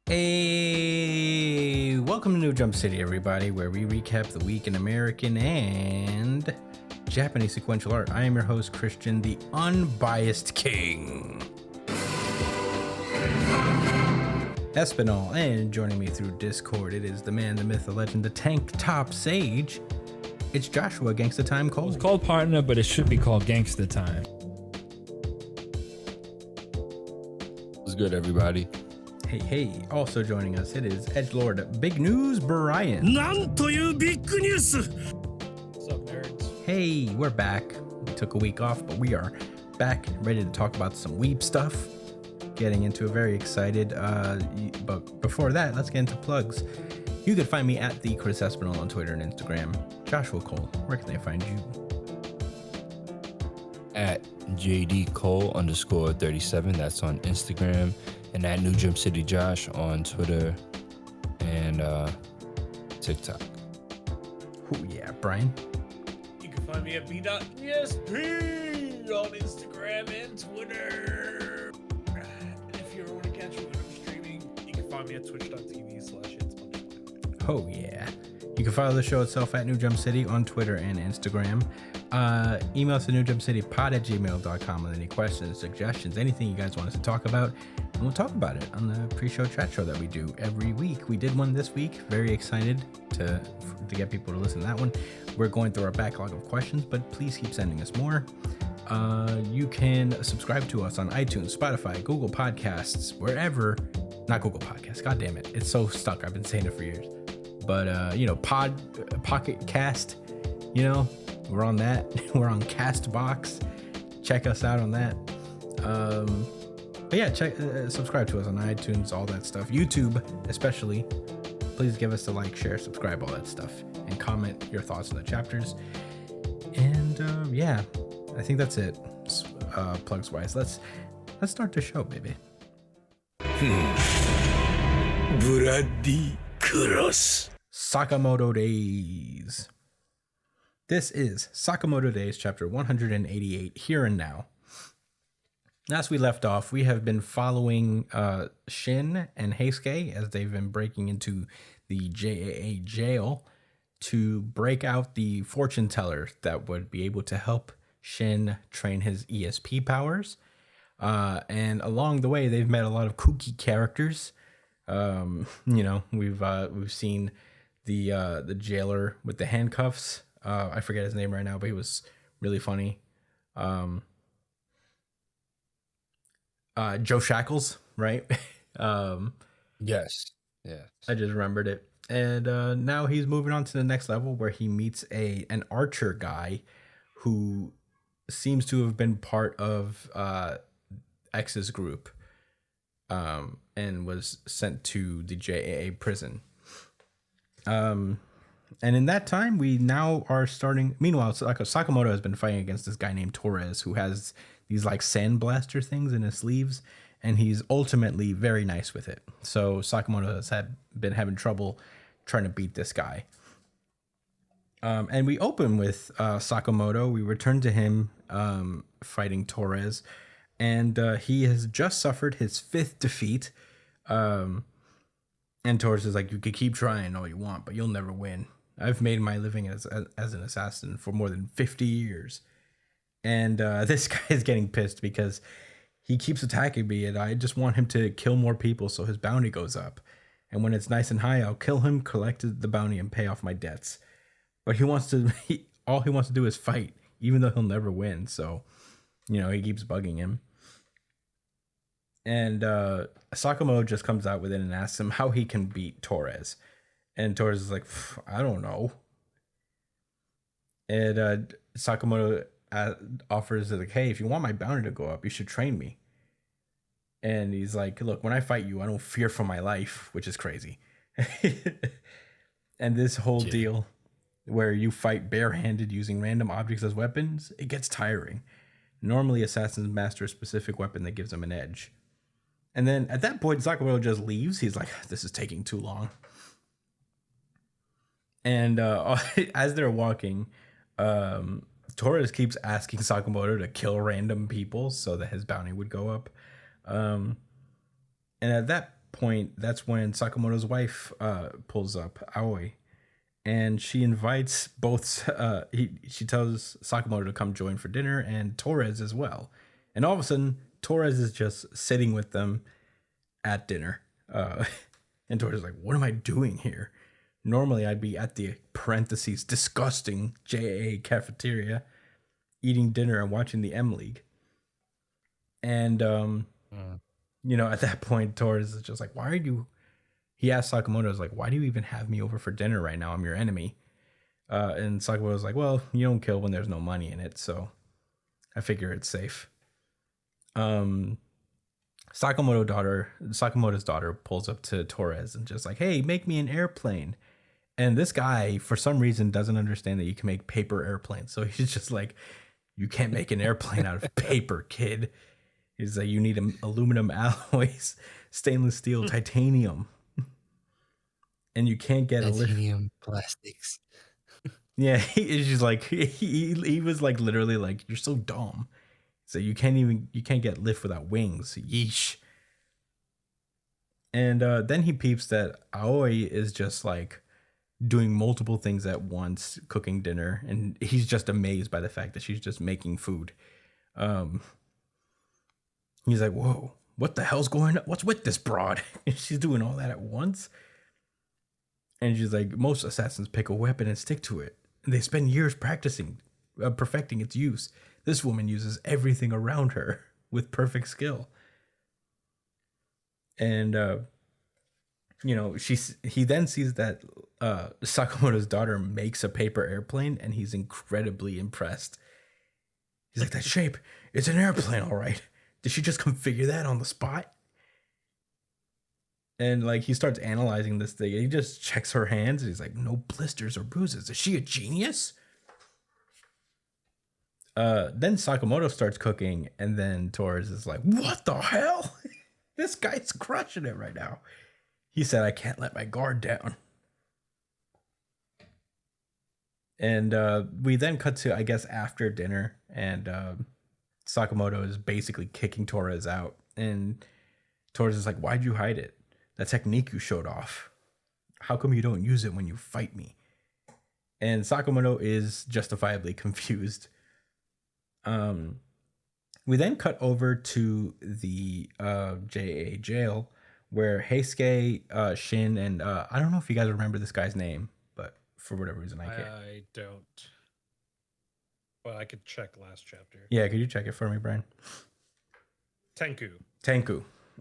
Hey, welcome to New Jump City, everybody, where we recap the week in American and Japanese sequential art. I am your host, Christian, the unbiased king. Espinal, and joining me through Discord, it is the man, the myth, the legend, the tank top sage. It's Joshua Gangsta Time Cole. It's called Partner, but it should be called Gangsta Time. What's good, everybody? Hey, also joining us, it is Edgelord Big News Brian. なんというビッグニュース What's up, nerds? Hey, we're back. We took a week off, but we are back, ready to talk about some weeb stuff. Getting into a very excited, but before that, let's get into plugs. You can find me at the Chris Espinal on Twitter and Instagram. Joshua Cole, where can they find you? At JD Cole_37, that's on Instagram, and at New Jump City Josh on Twitter and TikTok. Oh yeah, Brian. You can find me at b.esp on Instagram and Twitter. And if you ever want to catch me when I'm streaming, you can find me at twitch.tv/itsmuch. Oh yeah. You can follow the show itself at New Jump City on Twitter and Instagram. Email us at newjumpcitypod@gmail.com with any questions, suggestions, anything you guys want us to talk about, and we'll talk about it on the pre-show chat show that we do every week. We did one this week. Very excited to get people to listen to that one. We're going through our backlog of questions, but please keep sending us more. You can subscribe to us on iTunes, Spotify, Google Podcasts, wherever. Not Google Podcasts. God damn it. It's so stuck. I've been saying it for years. But, Pocket Cast, we're on that. We're on Castbox. Check us out on that. But yeah, subscribe to us on iTunes, all that stuff. YouTube, especially. Please give us a like, share, subscribe, all that stuff. And comment your thoughts on the chapters. And, yeah, I think that's it. Plugs wise. Let's start the show, baby. Bloody Cross. Sakamoto Days. This is Sakamoto Days, chapter 188, Here and Now. As we left off, we have been following Shin and Heisuke as they've been breaking into the JAA jail to break out the fortune teller that would be able to help Shin train his ESP powers. And along the way, they've met a lot of kooky characters. We've seen the jailer with the handcuffs. I forget his name right now, but he was really funny. Joe Shackles, right? Yes. I just remembered it. And now he's moving on to the next level where he meets an archer guy who seems to have been part of X's group. And was sent to the JAA prison. And in that time, we now are starting. Meanwhile, Sakamoto has been fighting against this guy named Torres, who has these like sandblaster things in his sleeves, and he's ultimately very nice with it. So Sakamoto has been having trouble trying to beat this guy. And we open with Sakamoto. We return to him fighting Torres. And he has just suffered his 5th defeat. And Torres is like, you could keep trying all you want, but you'll never win. I've made my living as an assassin for more than 50 years. And this guy is getting pissed because he keeps attacking me, and I just want him to kill more people so his bounty goes up. And when it's nice and high, I'll kill him, collect the bounty, and pay off my debts. But all he wants to do is fight, even though he'll never win. So, he keeps bugging him. And Sakamoto just comes out with it and asks him how he can beat Torres. And Torres is like, I don't know. And Sakamoto offers like, hey, if you want my bounty to go up, you should train me. And he's like, look, when I fight you, I don't fear for my life, which is crazy. And this whole deal where you fight barehanded using random objects as weapons, it gets tiring. Normally, assassins master a specific weapon that gives them an edge. And then at that point, Sakamoto just leaves. He's like, this is taking too long. And as they're walking, Torres keeps asking Sakamoto to kill random people so that his bounty would go up. And at that point, that's when Sakamoto's wife pulls up, Aoi, and she invites both. She tells Sakamoto to come join for dinner and Torres as well. And all of a sudden, Torres is just sitting with them at dinner. And Torres is like, "What am I doing here? Normally, I'd be at the parentheses disgusting JA cafeteria, eating dinner and watching the M League." And at that point, Torres is just like, "Why are you?" He asked Sakamoto, "Is like, why do you even have me over for dinner right now? I'm your enemy." And Sakamoto's like, "Well, you don't kill when there's no money in it, so I figure it's safe." Sakamoto's daughter pulls up to Torres and just like, "Hey, make me an airplane." And this guy, for some reason, doesn't understand that you can make paper airplanes. So he's just like, "You can't make an airplane out of paper, kid." He's like, "You need aluminum alloys, stainless steel, titanium. And you can't get titanium plastics." Yeah, he's just like, he was like literally like, "You're so dumb. So you can't get lift without wings. Yeesh." And then he peeps that Aoi is just like doing multiple things at once, cooking dinner, and he's just amazed by the fact that she's just making food. He's like, "Whoa, what the hell's going on? What's with this broad?" She's doing all that at once. And she's like, "Most assassins pick a weapon and stick to it. And they spend years practicing, perfecting its use. This woman uses everything around her with perfect skill." And, he then sees that Sakamoto's daughter makes a paper airplane, and he's incredibly impressed. He's like, "That shape, it's an airplane, all right. Did she just configure that on the spot?" And like he starts analyzing this thing. He just checks her hands, and he's like, "No blisters or bruises. Is she a genius?" Then Sakamoto starts cooking, and then Torres is like, "What the hell? This guy's crushing it right now." He said, "I can't let my guard down." And we then cut to, I guess, after dinner, and Sakamoto is basically kicking Torres out. And Torres is like, "Why'd you hide it? That technique you showed off. How come you don't use it when you fight me?" And Sakamoto is justifiably confused. We then cut over to the JA jail where Heisuke, Shin, and I don't know if you guys remember this guy's name, but for whatever reason I can't. I don't. Well, I could check last chapter. Yeah, could you check it for me, Brian? Tenku.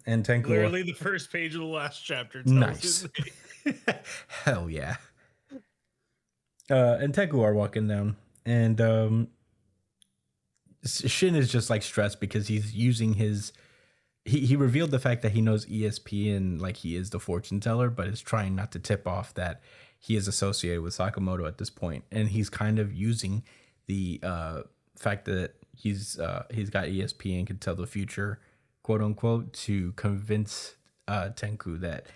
And Tenku. Literally the first page of the last chapter. Nice. His name. Hell yeah. And Tenku are walking down, and Shin is just like stressed because he's using his. He revealed the fact that he knows ESP and like he is the fortune teller, but is trying not to tip off that he is associated with Sakamoto at this point, and he's kind of using the fact that he's got ESP and can tell the future, quote unquote, to convince Tenku that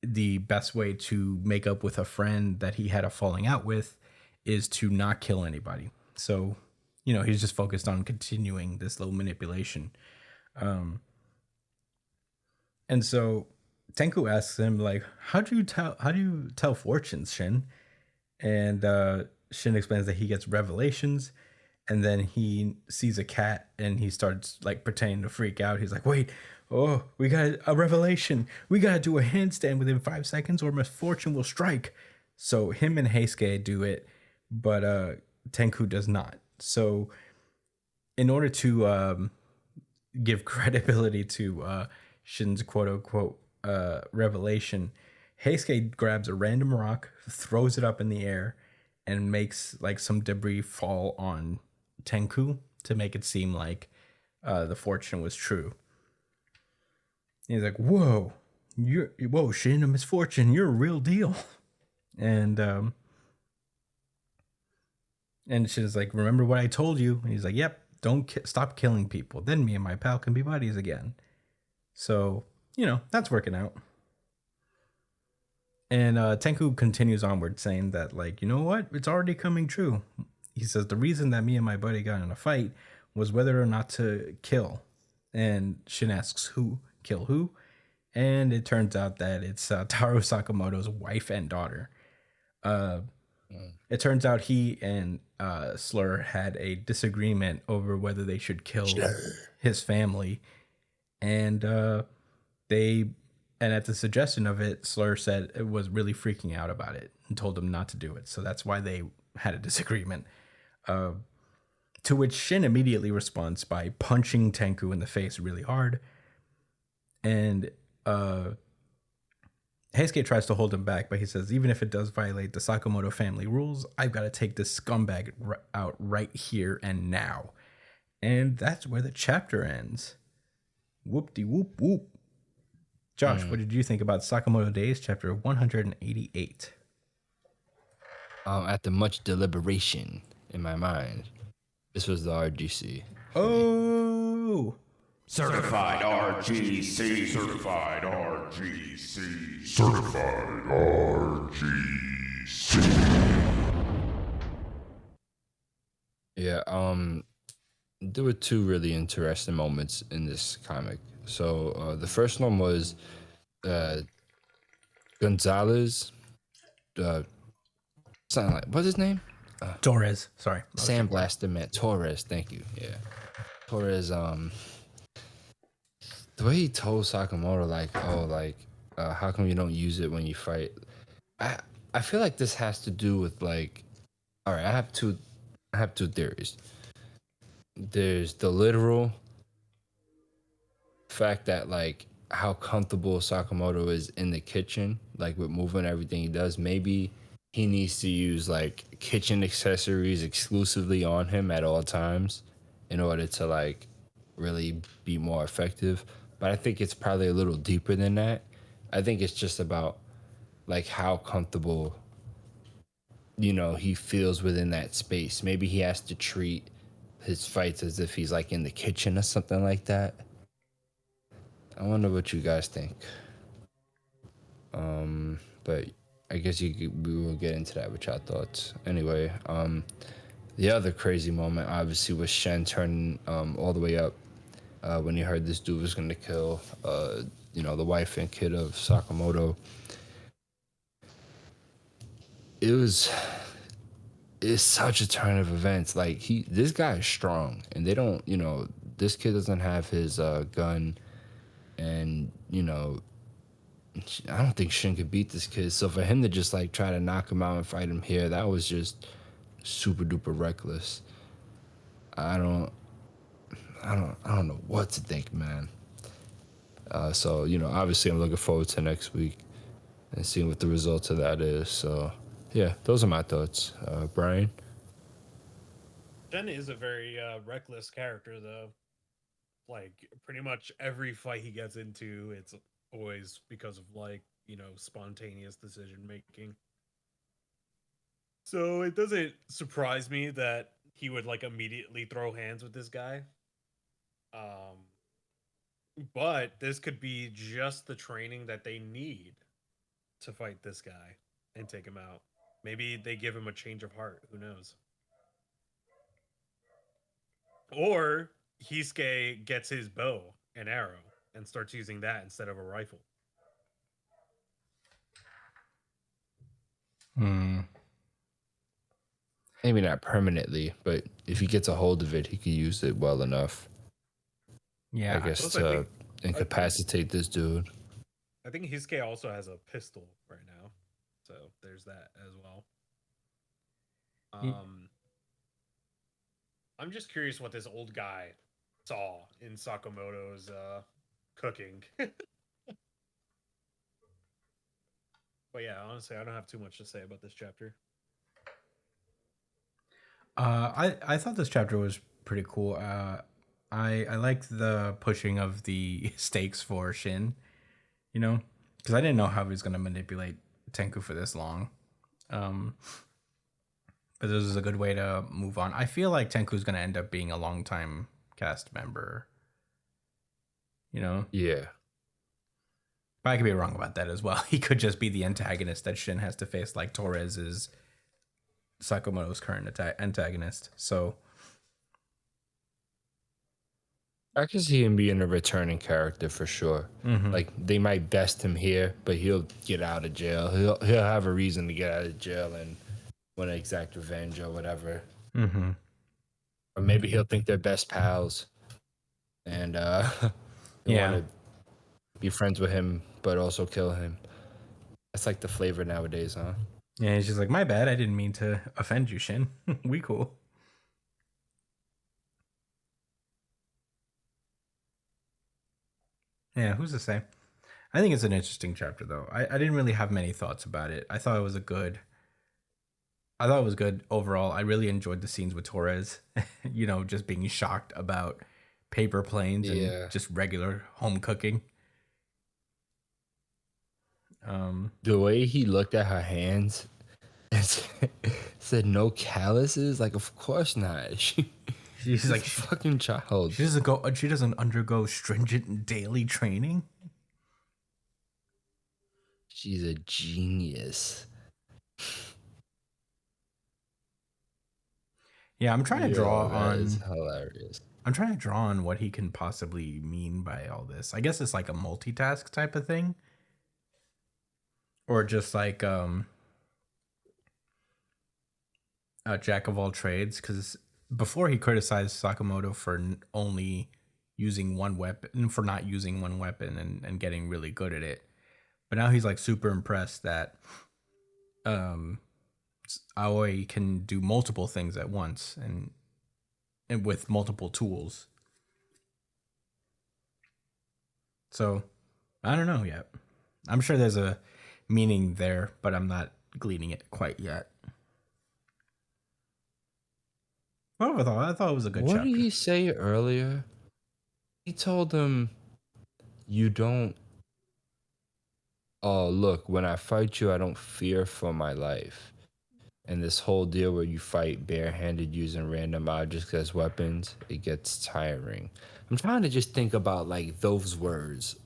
the best way to make up with a friend that he had a falling out with is to not kill anybody. So, he's just focused on continuing this little manipulation. And so Tenku asks him, like, how do you tell fortunes, Shin? And Shin explains that he gets revelations, and then he sees a cat and he starts like pretending to freak out. He's like, "Wait, oh, we got a revelation. We got to do a handstand within 5 seconds or misfortune will strike." So him and Heisuke do it, but Tenku does not. So in order to give credibility to Shin's quote unquote revelation, Heisuke grabs a random rock, throws it up in the air, and makes like some debris fall on Tenku to make it seem like the fortune was true. And he's like, whoa, Shin, a misfortune, you're a real deal." And Shin's like, "Remember what I told you?" And he's like, "Yep, don't stop killing people. Then me and my pal can be buddies again." So, that's working out. And Tenku continues onward saying that, like, "You know what? It's already coming true." He says, "The reason that me and my buddy got in a fight was whether or not to kill." And Shin asks, "Who? Kill who?" and it turns out that it's Taro Sakamoto's wife and daughter. Uh, it turns out he and Slur had a disagreement over whether they should kill his family, and they and at the suggestion of it, Slur said it was really freaking out about it and told him not to do it. So that's why they had a disagreement. To which Shin immediately responds by punching Tenku in the face really hard, and Heisuke tries to hold him back, but he says, even if it does violate the Sakamoto family rules, I've got to take this scumbag out right here and now. And that's where the chapter ends. Whoop-de-whoop whoop. Josh, what did you think about Sakamoto Days, chapter 188? After much deliberation in my mind, this was the RGC. Oh! Certified RGC. Certified RGC. Certified RGC. Yeah, there were two really interesting moments in this comic. So the first one was Gonzalez, something like, what's his name? Torres, sorry. Sandblaster Man. Torres, thank you. Yeah. Torres, the way he told Sakamoto, like, how come you don't use it when you fight? I feel like this has to do with, like, all right, I have two theories. There's the literal fact that, like, how comfortable Sakamoto is in the kitchen, like with moving everything he does. Maybe he needs to use like kitchen accessories exclusively on him at all times in order to like really be more effective. But I think it's probably a little deeper than that. I think it's just about like how comfortable, you know, he feels within that space. Maybe he has to treat his fights as if he's like in the kitchen or something like that. I wonder what you guys think. But I guess we will get into that with your thoughts. Anyway, the other crazy moment obviously was Shen turning all the way up when he heard this dude was going to kill, you know, the wife and kid of Sakamoto. It's such a turn of events. Like this guy is strong, and they don't, you know, this kid doesn't have his gun, and you know, I don't think Shin could beat this kid. So for him to just like try to knock him out and fight him here, that was just super duper reckless. I don't know what to think, man. So you know, obviously I'm looking forward to next week and seeing what the result of that is. So yeah, those are my thoughts. Brian? Shen is a very reckless character, though. Like, pretty much every fight he gets into, it's always because of, like, you know, spontaneous decision making. So it doesn't surprise me that he would, like, immediately throw hands with this guy. But this could be just the training that they need to fight this guy and take him out. Maybe they give him a change of heart. Who knows? Or Heisuke gets his bow and arrow and starts using that instead of a rifle. Maybe not permanently, but if he gets a hold of it, he could use it well enough. Yeah, I guess to incapacitate this dude. I think Heisuke also has a pistol right now, so there's that as well. I'm just curious what this old guy saw in Sakamoto's cooking. But yeah, honestly, I don't have too much to say about this chapter. I thought this chapter was pretty cool. I liked the pushing of the stakes for Shin, you know, because I didn't know how he was going to manipulate Tenku for this long. But this is a good way to move on. I feel like Tenku's going to end up being a longtime cast member, you know? Yeah. But I could be wrong about that as well. He could just be the antagonist that Shin has to face, like Torres is Sakamoto's current antagonist. So I can see him being a returning character for sure. Mm-hmm. Like they might best him here, but he'll get out of jail. He'll have a reason to get out of jail and want to exact revenge or whatever. Mm-hmm. Or maybe he'll think they're best pals and they Yeah. want to be friends with him, but also kill him. That's like the flavor nowadays, huh? Yeah, he's just like, my bad. I didn't mean to offend you, Shin. We cool. Yeah, who's to say? I think it's an interesting chapter, though. I didn't really have many thoughts about it. I thought it was overall. I really enjoyed the scenes with Torres, just being shocked about paper planes Yeah. and just regular home cooking. The way he looked at her hands and said no calluses, like of course not. She's She's like, like a fucking child. she doesn't undergo stringent daily training. She's a genius. Yeah, I'm trying to draw That is on. hilarious. I'm trying to draw on what he can possibly mean by all this. I guess it's like a multitask type of thing, or just like a jack of all trades. Because before he criticized Sakamoto for only using one weapon, for not using one weapon and getting really good at it, but now he's like super impressed that Aoi can do multiple things at once and with multiple tools. So I don't know yet. I'm sure there's a meaning there, but I'm not gleaning it quite yet. What I thought it was a good What chapter. did he say earlier? He told them, "You don't. Oh, look, when I fight you, I don't fear for my life." And this whole deal where you fight barehanded using random objects as weapons, it gets tiring. I'm trying to just think about like those words,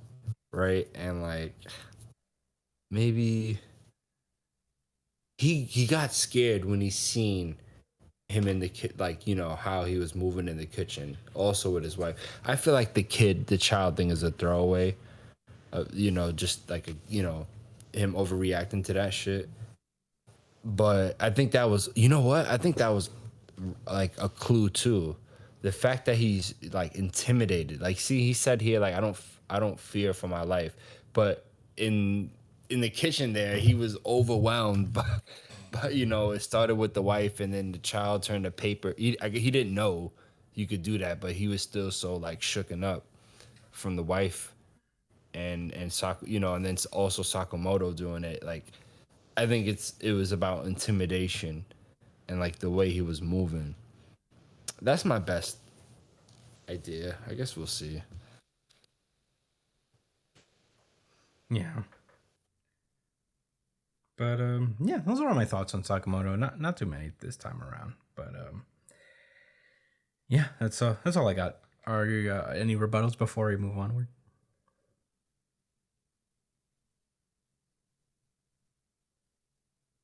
right? And like maybe he got scared when he seen him in the kid, like how he was moving in the kitchen, also with his wife. I feel like the child thing is a throwaway, just like him overreacting to that shit. But I think that was, you know what? I think that was like a clue too. The fact that he's like intimidated. Like, see, he said here, like, I don't fear for my life. But in the kitchen there, he was overwhelmed but it started with the wife and then the child turned to paper. He didn't know you could do that, but he was still so like shooken up from the wife and and then also Sakamoto doing it. Like, I think it was about intimidation and like the way he was moving. That's my best idea. I guess we'll see. Yeah. But yeah, those are all my thoughts on Sakamoto. Not too many this time around, but yeah, that's all I got. Are you any rebuttals before we move onward?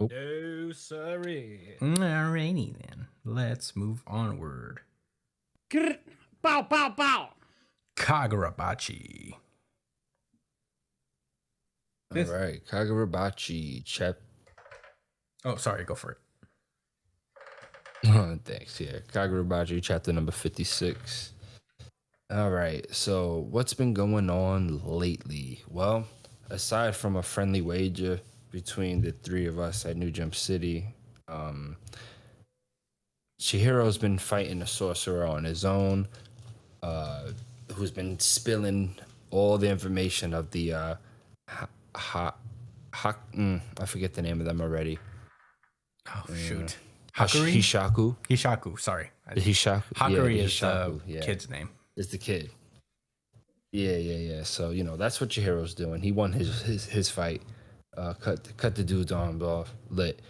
No, sorry. Alrighty then, let's move onward. Bow, bow, bow. Kagurabachi. All right, Kagurabachi, Oh, sorry, go for it. Thanks. Yeah, Kagurabachi, chapter number 56. All right, so what's been going on lately? Well, aside from a friendly wager between the three of us at New Jump City, Chihiro's been fighting a sorcerer on his own, who's been spilling all the information of the I forget the name of them already. Oh shoot, Hakuri? Hishaku. Hishaku. Sorry, Hishaku. Hakuri Yeah, is Hishaku, the kid's name. Is the kid. Yeah. So that's what Chihiro's doing. He won his fight. Cut the dude's arm off, lit.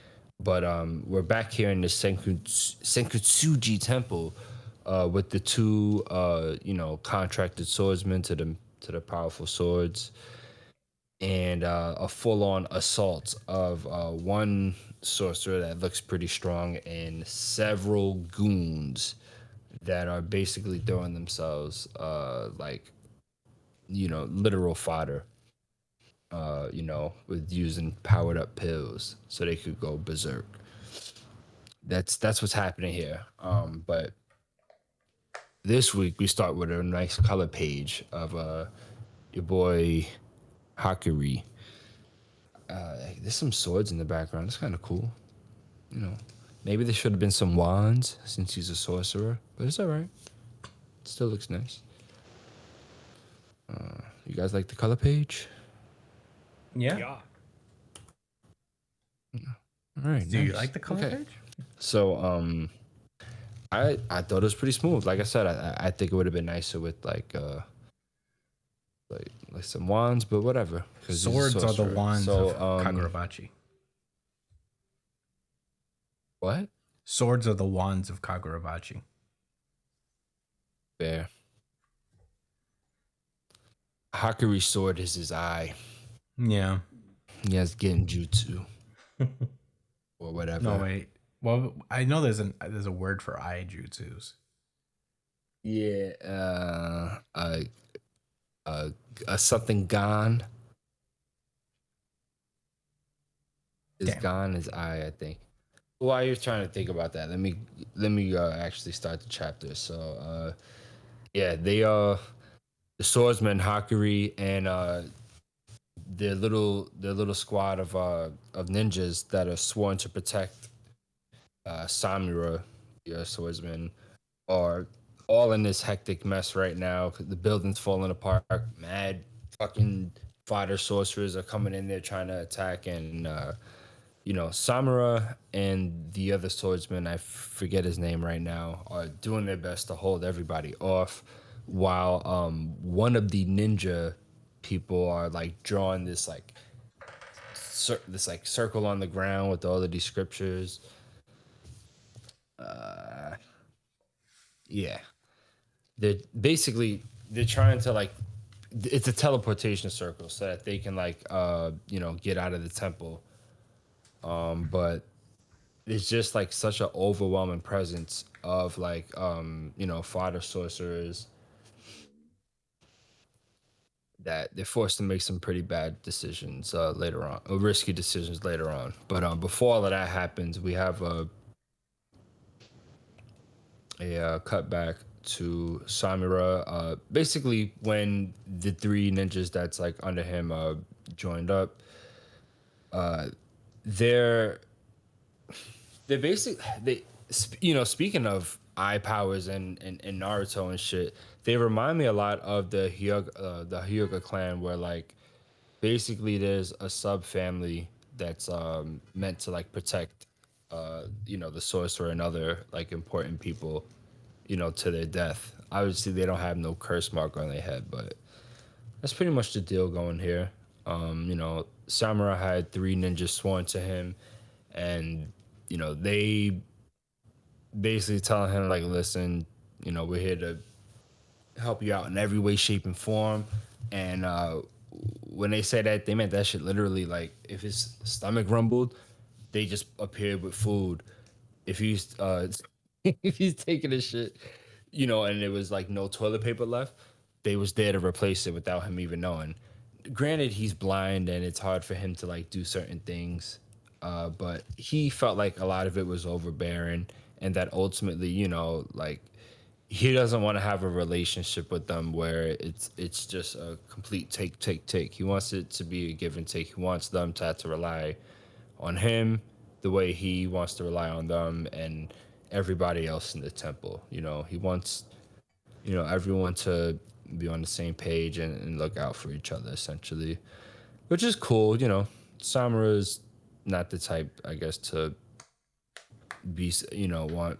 But we're back here in the Senkutsuji Temple, with the two contracted swordsmen to the powerful swords, and a full-on assault of one sorcerer that looks pretty strong and several goons that are basically throwing themselves like literal fodder. With using powered up pills so they could go berserk. That's what's happening here. But this week we start with a nice color page of your boy Hakuri. There's some swords in the background. It's kind of cool. Maybe there should have been some wands since he's a sorcerer, but it's all right. It still looks nice. You guys like the color page? Yeah. Yeah. All right. Do you nice. like the color Okay. page? So I thought it was pretty smooth. Like I said, I think it would have been nicer with like some wands, but whatever. 'Cause he's a Swords are the sorcerer. wands So, of Kagurabachi. What? Swords are the wands of Kagurabachi. Fair. Hakuri's sword is his eye. Yeah. He has Genjutsu. Or whatever. No, wait. Well, I know there's a word for eye jutsus. Yeah. A something gone. Is Damn. gone his eye, I think. While you're trying to think about that, let me actually start the chapter. So yeah, they the swordsman Hakuri and their little squad of ninjas that are sworn to protect Samura, your swordsman, are all in this hectic mess right now. The building's falling apart. Mad fucking fighter sorcerers are coming in there trying to attack, and Samura and the other swordsman, I forget his name right now, are doing their best to hold everybody off, while one of the ninja people are like drawing this like circle on the ground with all of these scriptures. Yeah, they're trying to like, it's a teleportation circle so that they can like get out of the temple. But it's just like such an overwhelming presence of like fodder sorcerers that they're forced to make some pretty bad decisions later on, or risky decisions later on. But before all of that happens, we have a cutback to Samura. Basically, when the three ninjas that's like under him joined up, they're basically speaking of eye powers and Naruto and shit, they remind me a lot of the Hyuga clan, where like basically there's a sub family that's meant to like protect the sorcerer and other like important people to their death. Obviously they don't have no curse mark on their head, but that's pretty much the deal going here. Samura had 3 ninjas sworn to him, and they basically telling him like, listen, we're here to help you out in every way, shape, and form. And when they said that, they meant that shit literally. Like, if his stomach rumbled, they just appeared with food. If he's if he's taking a shit, and there was like no toilet paper left, they was there to replace it without him even knowing. Granted, he's blind and it's hard for him to like do certain things, but he felt like a lot of it was overbearing, and that ultimately, like, he doesn't want to have a relationship with them where it's just a complete take. He wants it to be a give and take. He wants them to have to rely on him the way he wants to rely on them and everybody else in the temple. He wants everyone to be on the same page and look out for each other, essentially, which is cool. Samura's not the type, I guess, to be want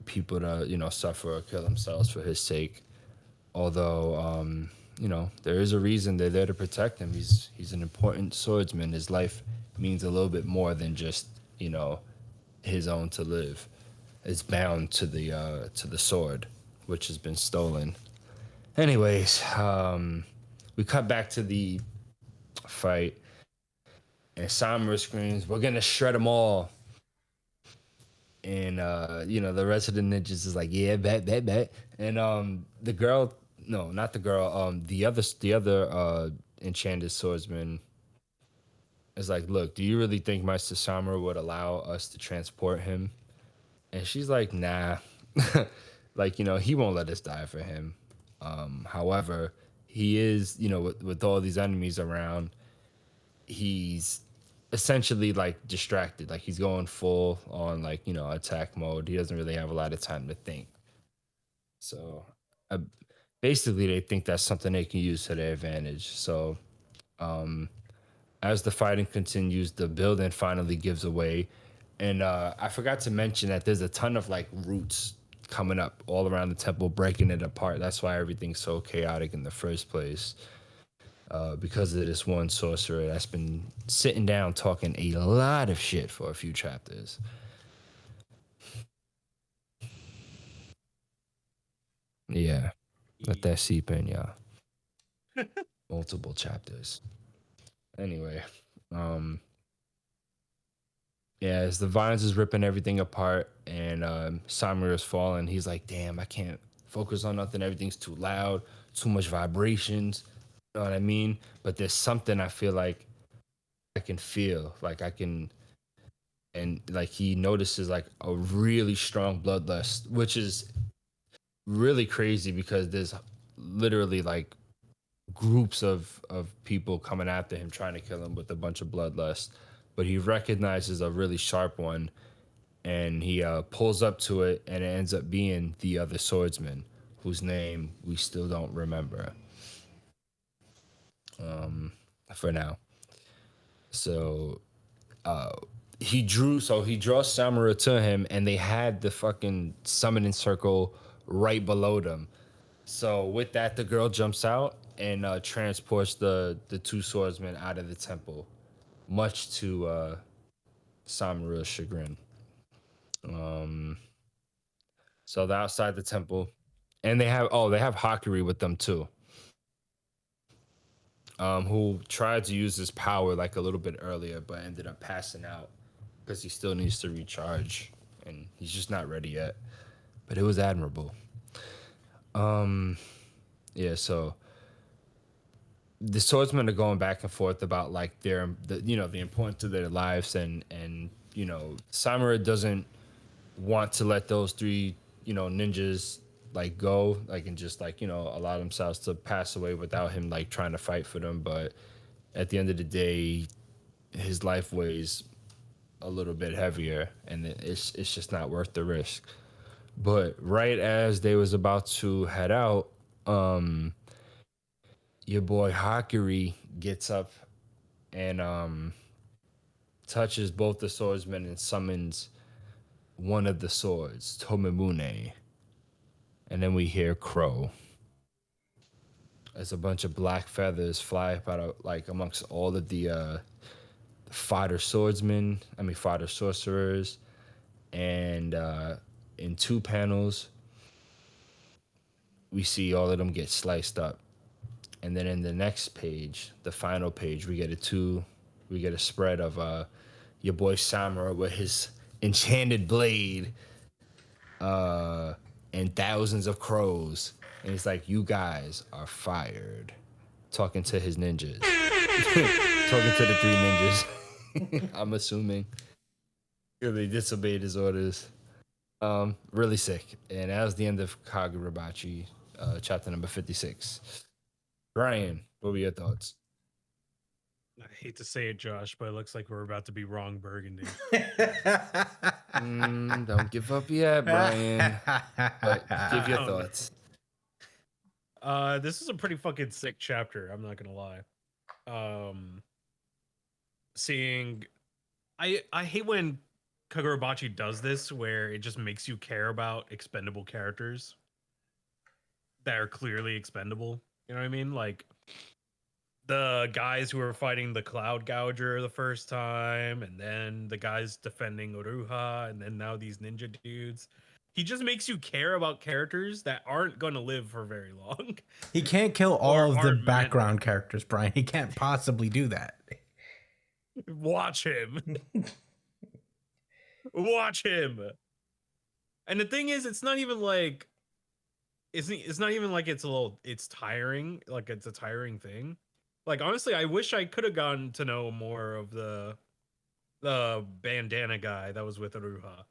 people to suffer or kill themselves for his sake, although there is a reason they're there to protect him. He's an important swordsman. His life means a little bit more than just his own to live. It's bound to the sword, which has been stolen. Anyways, we cut back to the fight, and Samura screams, "We're gonna shred them all!" And you know, the rest of the ninjas is like, yeah, bet. And the girl, no, not the girl, the other enchanted swordsman is like, look, do you really think Master Samura would allow us to transport him? And she's like, nah. Like, you know, he won't let us die for him. However, he is, you know, with all these enemies around, he's essentially like distracted. Like he's going full on like, you know, attack mode. He doesn't really have a lot of time to think. So basically they think that's something they can use to their advantage. So as the fighting continues, the building finally gives away. And I forgot to mention that there's a ton of like roots coming up all around the temple, breaking it apart. That's why everything's so chaotic in the first place. Because of this one sorcerer that's been sitting down talking a lot of shit for a few chapters. Yeah, let that seep in, y'all. Multiple chapters. Anyway, yeah, as the vines is ripping everything apart and Samura is falling, he's like, damn, I can't focus on nothing. Everything's too loud, too much vibrations. You know what I mean? But there's something I feel like I can feel. Like I can, and like he notices like a really strong bloodlust, which is really crazy because there's literally like groups of people coming after him trying to kill him with a bunch of bloodlust, but he recognizes a really sharp one and he pulls up to it, and it ends up being the other swordsman whose name we still don't remember for now. So he draws Samura to him, and they had the fucking summoning circle right below them. So with that, the girl jumps out and transports the two swordsmen out of the temple, much to Samura's chagrin. So they're outside the temple, and they have Hakuri with them too, who tried to use his power like a little bit earlier, but ended up passing out because he still needs to recharge, and he's just not ready yet. But it was admirable. Yeah, so the swordsmen are going back and forth about like the importance of their lives, and you know, Samura doesn't want to let those three, you know, ninjas like go, like, and just like, you know, allow themselves to pass away without him like trying to fight for them. But at the end of the day, his life weighs a little bit heavier, and it's just not worth the risk. But right as they was about to head out, your boy Hakuri gets up and touches both the swordsmen and summons one of the swords, Tomimune. And then we hear Crow as a bunch of black feathers fly up out of, like, amongst all of the fighter sorcerers. And in two panels, we see all of them get sliced up. And then in the next page, the final page, we get a spread of your boy Samura with his enchanted blade and thousands of crows. And he's like, you guys are fired. Talking to his ninjas. Talking to the three ninjas. I'm assuming. They disobeyed his orders. Really sick. And that was the end of Kagurabachi, chapter number 56. Brian, what were your thoughts? I hate to say it, Josh, but it looks like we're about to be wrong Burgundy. Don't give up yet, Brian. But give your thoughts. This is a pretty fucking sick chapter, I'm not gonna lie. Seeing I hate when Kagurabachi does this, where it just makes you care about expendable characters that are clearly expendable. You know what I mean? Like the guys who were fighting the Cloud Gouger the first time, and then the guys defending Oruha, and then now these ninja dudes. He just makes you care about characters that aren't going to live for very long. He can't kill all of the background characters, Brian. He can't possibly do that. Watch him. Watch him. And the thing is, it's not even like it's not even like it's tiring, like it's a tiring thing. Like honestly, I wish I could have gotten to know more of the bandana guy that was with Aruha.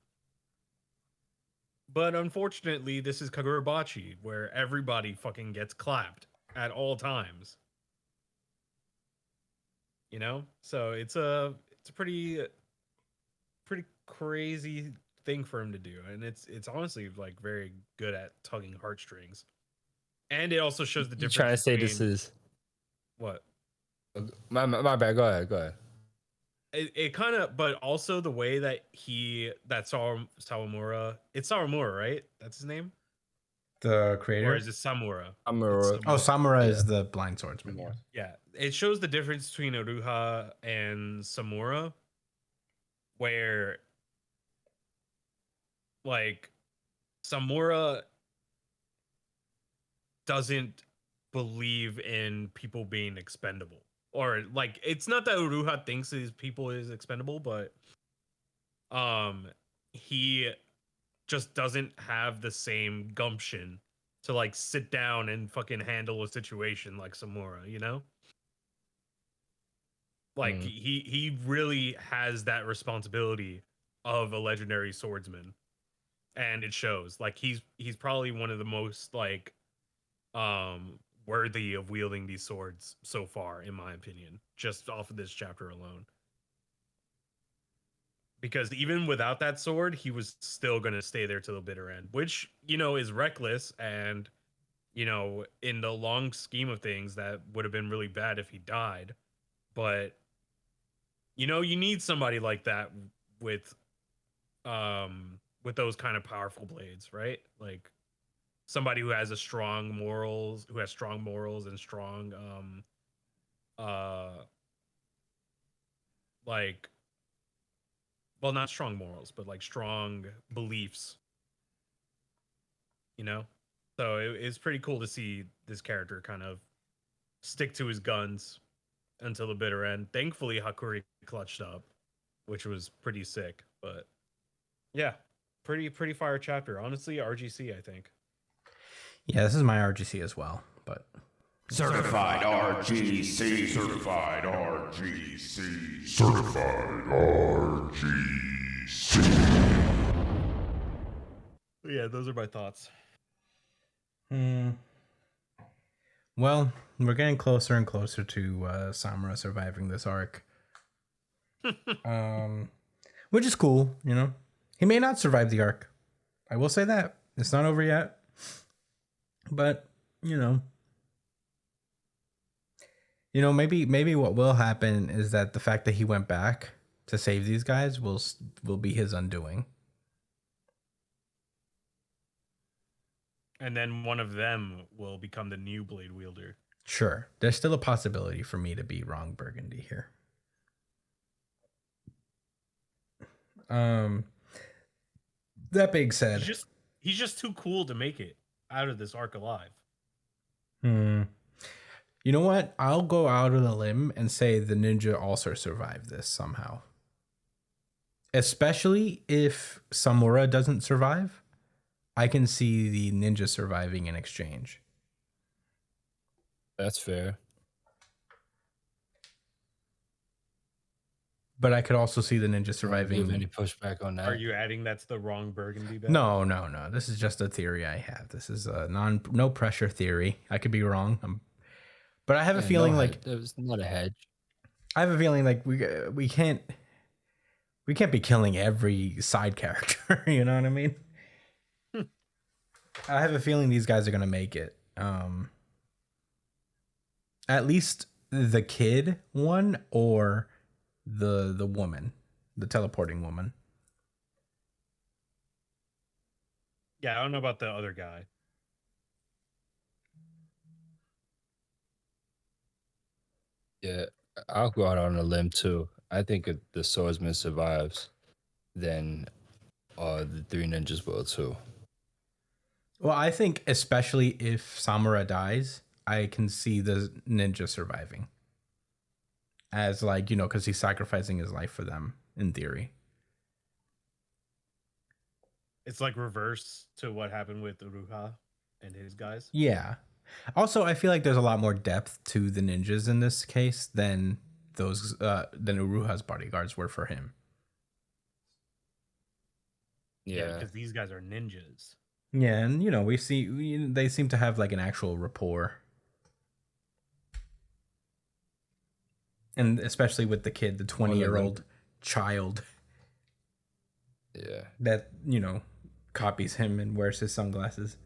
But unfortunately, this is Kagurabachi, where everybody fucking gets clapped at all times. You know? So it's a pretty crazy thing for him to do. And it's honestly like very good at tugging heartstrings. And it also shows the You difference trying to say this between- is what? my bad? Go ahead. Go ahead. It kind of, but also the way that Sawamura, it's Sawamura, right? That's his name? The Or creator. is it Samura? Amuro. Oh, Samura is Yeah. the blind swordsman. Samura. Yeah, it shows the difference between Aruha and Samura, where like Samura doesn't believe in people being expendable. Or like it's not that Uruha thinks his people is expendable, but he just doesn't have the same gumption to like sit down and fucking handle a situation like Samura, you know? Like he really has that responsibility of a legendary swordsman. And it shows. Like he's probably one of the most like worthy of wielding these swords so far, in my opinion, just off of this chapter alone. Because even without that sword, he was still going to stay there till the bitter end, which, you know, is reckless. And, you know, in the long scheme of things, that would have been really bad if he died. But, you know, you need somebody like that with those kind of powerful blades, right? Like, somebody who has strong morals and strong like, well, not strong morals, but like strong beliefs, you know? So it's pretty cool to see this character kind of stick to his guns until the bitter end. Thankfully, Hakuri clutched up, which was pretty sick. But yeah, pretty fire chapter. Honestly, RGC, I think. Yeah, this is my RGC as well, but Certified RGC. Certified RGC. Certified RGC. Yeah, those are my thoughts. Well, we're getting closer and closer to Samura surviving this arc. Which is cool, you know. He may not survive the arc. I will say that. It's not over yet. But, you know, maybe what will happen is that the fact that he went back to save these guys will be his undoing. And then one of them will become the new blade wielder. Sure, there's still a possibility for me to be wrong, Burgundy here. That being said, He's just too cool to make it out of this arc alive. you know what? I'll go out on a limb and say the ninja also survived this somehow. Especially if Samura doesn't survive, I can see the ninja surviving in exchange. That's fair. But I could also see the ninja Do you surviving. have any pushback on that? Are you adding that's the wrong Burgundy bet? No. This is just a theory I have. This is a no pressure theory. I could be wrong. But I have a feeling like there's not a hedge. I have a feeling like we can't be killing every side character. You know what I mean? I have a feeling these guys are gonna make it. At least the kid one or the woman, the teleporting woman. Yeah, I don't know about the other guy. Yeah, I'll go out on a limb too. I think if the swordsman survives, then the three ninjas will too. Well, I think especially if Samura dies, I can see the ninja surviving. As like, you know, because he's sacrificing his life for them, in theory. It's like reverse to what happened with Uruha and his guys. Yeah. Also, I feel like there's a lot more depth to the ninjas in this case than than Uruha's bodyguards were for him. Yeah. Because these guys are ninjas. Yeah, and you know, they seem to have like an actual rapport. And especially with the kid, the 20-year-old child Yeah. that, you know, copies him and wears his sunglasses.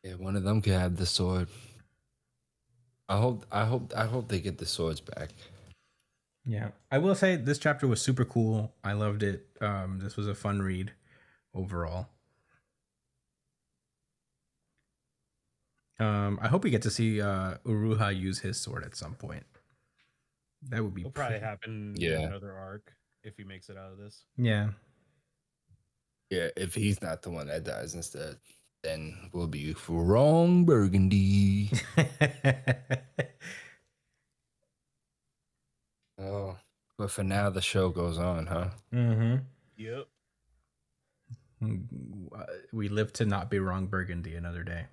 Yeah, one of them could have the sword. I hope they get the swords back. Yeah. I will say this chapter was super cool. I loved it. This was a fun read overall. I hope we get to see Uruha use his sword at some point. That would be It'll probably happen Yeah. in another arc if he makes it out of this. Yeah. Yeah, if he's not the one that dies instead, then we'll be wrong, Burgundy. Oh, but for now, the show goes on, huh? Mm-hmm. Yep. We live to not be wrong, Burgundy, another day.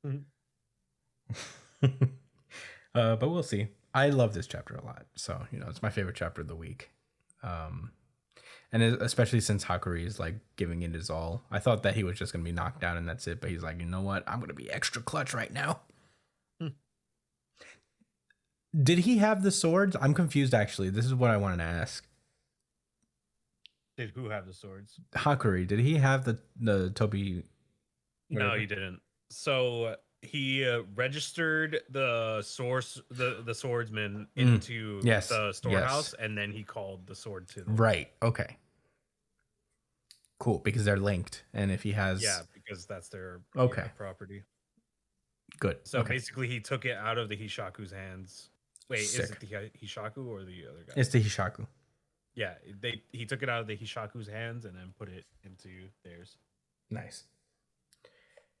Mhm. But we'll see. I love this chapter a lot, so you know it's my favorite chapter of the week. Especially since Hakuri is like giving it his all. I thought that he was just gonna be knocked down and that's it, but he's like, you know what? I'm gonna be extra clutch right now. Did he have the swords? I'm confused actually. This is what I wanted to ask. Did who have the swords? Hakuri, did he have the Toby? No, whatever? he didn't. So he registered the swordsman into yes, the storehouse, yes. and then he called the sword to them. Right. Okay. Cool, because they're linked, and if he has, Yeah, because that's their Okay. property. good. So okay. basically, he took it out of the Hishaku's hands. Wait, is Sick. it the Hishaku or the other guy? It's the Hishaku. Yeah, he took it out of the Hishaku's hands and then put it into theirs. Nice.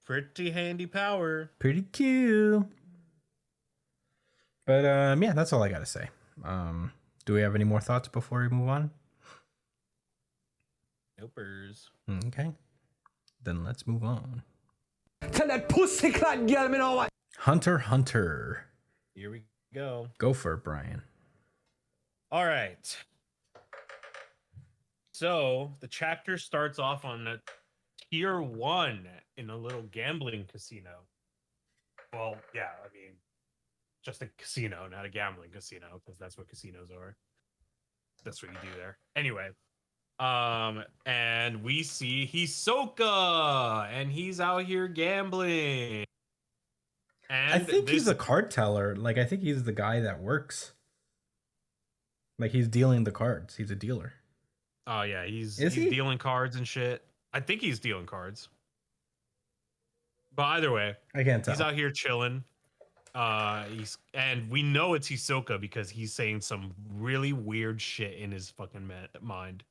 Pretty handy power. Pretty cute. But yeah, that's all I gotta say. Do we have any more thoughts before we move on? Nopers. Okay. Then let's move on. Tell that pussycat girl me know what. Hunter x Hunter. Here we go. Go for it, Brian. All right. So the chapter starts off on a tier 1 in a little gambling casino. Well, yeah, I mean, just a casino, not a gambling casino, because that's what casinos are. That's what you do there. Anyway, and we see Hisoka, and he's out here gambling. And I think he's a card teller. Like, I think he's the guy that works. Like, he's dealing the cards. He's a dealer. Oh yeah, he's Is he? dealing cards and shit. I think he's dealing cards. But either way, I can't tell. he's out here chilling. And we know it's Hisoka because he's saying some really weird shit in his fucking mind.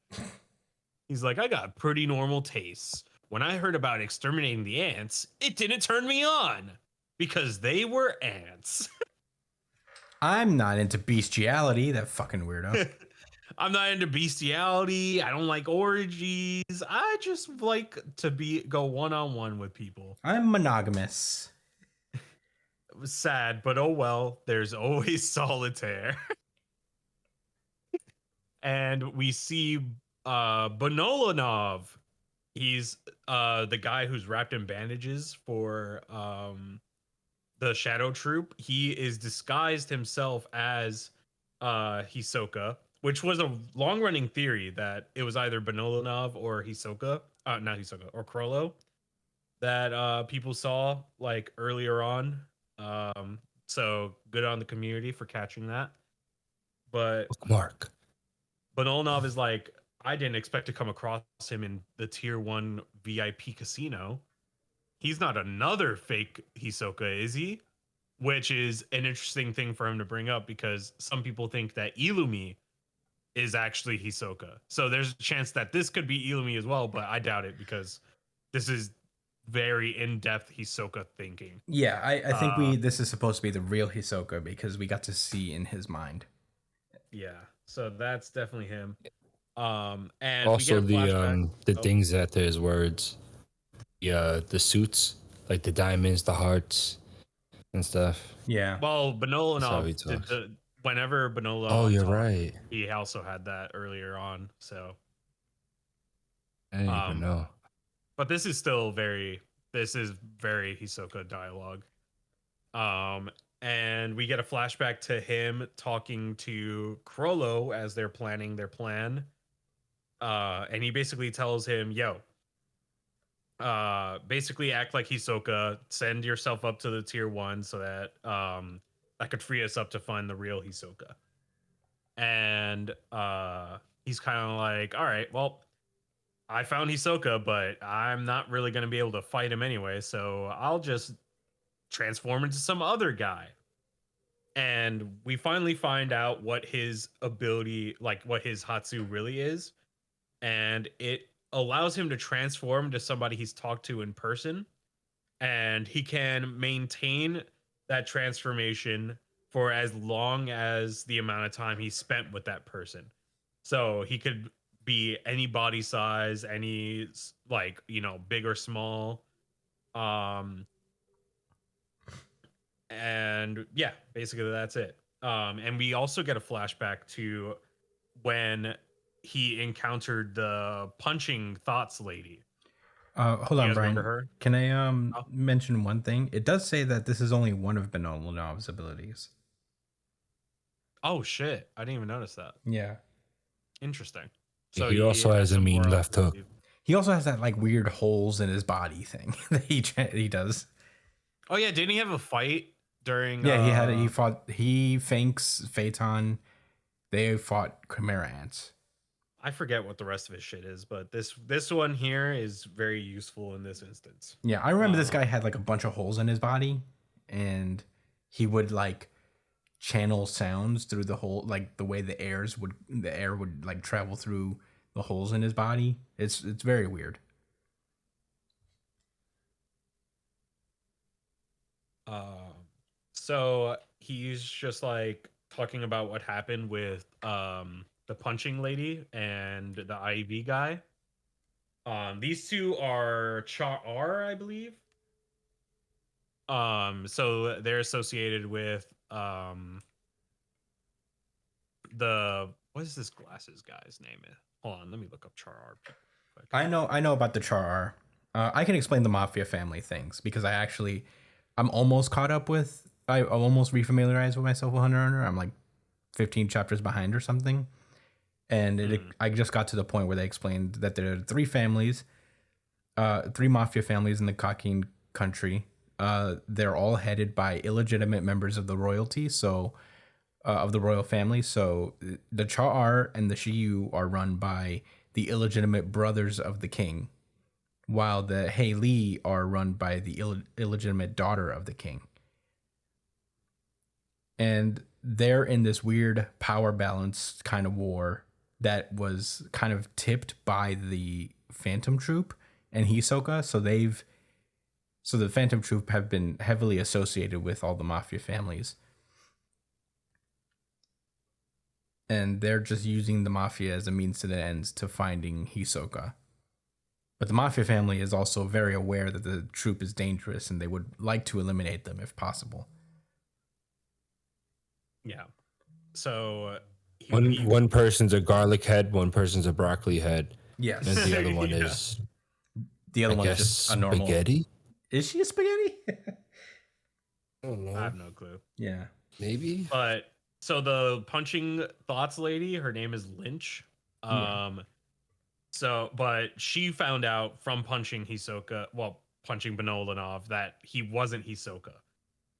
He's like, I got pretty normal tastes. When I heard about exterminating the ants, it didn't turn me on because they were ants. I'm not into bestiality, that fucking weirdo. I'm not into bestiality. I don't like orgies. I just like to go one-on-one with people. I'm monogamous. It was sad, but oh well. There's always solitaire. And we see Bonolanov. He's the guy who's wrapped in bandages for the Shadow Troop. He is disguised himself as Hisoka, which was a long-running theory that it was either Bonolanov or Hisoka, not Hisoka, or Crollo that people saw like earlier on. So good on the community for catching that. But Mark. Bonolanov is like, I didn't expect to come across him in the tier 1 VIP casino. He's not another fake Hisoka, is he? Which is an interesting thing for him to bring up because some people think that Illumi is actually Hisoka. So there's a chance that this could be Illumi as well, but I doubt it because this is very in-depth Hisoka thinking. Yeah, I think Uh, this is supposed to be the real Hisoka because we got to see in his mind. Yeah, so that's definitely him. And we get Also a flashback. the Oh, things after his words, the suits, like the diamonds, the hearts, and stuff. Yeah. well, That's how he Benolonov did talks. whenever Oh, Benolov you're talked, right. he also had that earlier on. So, I didn't even um, know. but this is very Hisoka dialogue. Um, and we get a flashback to him talking to Krollo as they're planning their plan. And he basically tells him, "Yo, basically act like Hisoka, send yourself up to the tier 1 so that that could free us up to find the real Hisoka." And he's kind of like, "All right, well, I found Hisoka, but I'm not really going to be able to fight him anyway, so I'll just transform into some other guy." And we finally find out what his ability, like what his Hatsu really is, and it allows him to transform to somebody he's talked to in person, and he can maintain that transformation for as long as the amount of time he spent with that person. So he could be any body size, any like, big or small. Um and yeah, basically that's it. And we also get a flashback to when he encountered the punching thoughts lady. Hold You on, guys remember Brian. her? Can I Oh, mention one thing? It does say that this is only one of Benolov's abilities. oh shit. I didn't even notice that. Yeah. Interesting. So He he also has has a some mean more up left his hook. sleeve. He also has that like weird holes in his body thing that he does. Oh yeah, didn't he have a fight during Yeah, he thanks Phaeton. They fought Chimera ants. I forget what the rest of his shit is, but this one here is very useful in this instance. Yeah, I remember this Uh, guy had like a bunch of holes in his body, and he would like channel sounds through the hole, like the way the air would like travel through the holes in his body. It's very weird. Um, so he's just like talking about what happened with the punching lady and the IV guy. These two are Char, I believe. So they're associated with the what is this glasses guy's name? Hold on, let me look up Char. Quick. I know about the Char. I can explain the Mafia family things because I'm almost caught up with. I'm almost refamiliarized with myself with Hunter x Hunter. I'm like 15 chapters behind or something, and I just got to the point where they explained that there are three families, three mafia families in the Kakin country. They're all headed by illegitimate members of the royalty, so of the royal family. So the Cha'ar and the Shiyu are run by the illegitimate brothers of the king, while the Hei Li are run by the illegitimate daughter of the king. And they're in this weird power balance kind of war that was kind of tipped by the Phantom Troop and Hisoka. So the Phantom Troop have been heavily associated with all the mafia families. And they're just using the mafia as a means to the ends to finding Hisoka. But the mafia family is also very aware that the troop is dangerous and they would like to eliminate them if possible. Yeah. So One person's a garlic head, one person's a broccoli head, Yes. and the other one Yeah. is, The other I one is guess, just a normal. spaghetti. Is she a spaghetti? I don't know. I have no clue. Yeah. Maybe. But so the punching thoughts lady, her name is Lynch. Yeah. So but she found out from punching Benolanov that he wasn't Hisoka.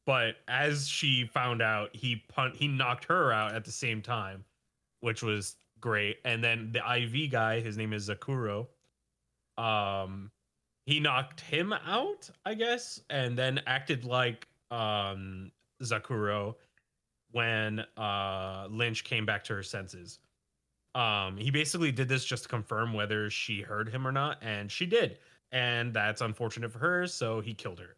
But as she found out, he knocked her out at the same time, which was great. And then the IV guy, his name is Zakuro. He knocked him out, I guess, and then acted like Zakuro when Lynch came back to her senses. He basically did this just to confirm whether she heard him or not, and she did. and that's unfortunate for her. So he killed her.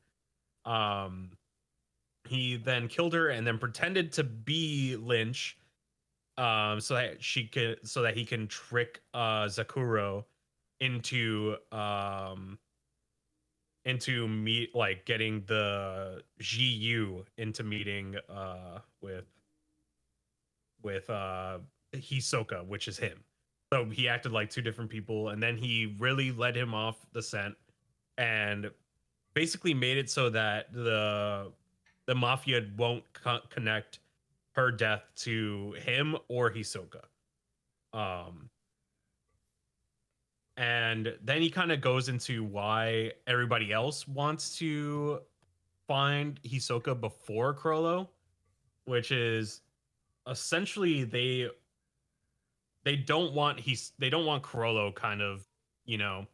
He then killed her and then pretended to be Lynch, so that he can trick Zakuro into meet like getting the GU into meeting with Hisoka, which is him. So he acted like two different people, and then he really led him off the scent and basically made it so that the mafia won't connect her death to him or Hisoka. And then he kind of goes into why everybody else wants to find Hisoka before Crollo, which is essentially they don't want Crollo kind of, you know,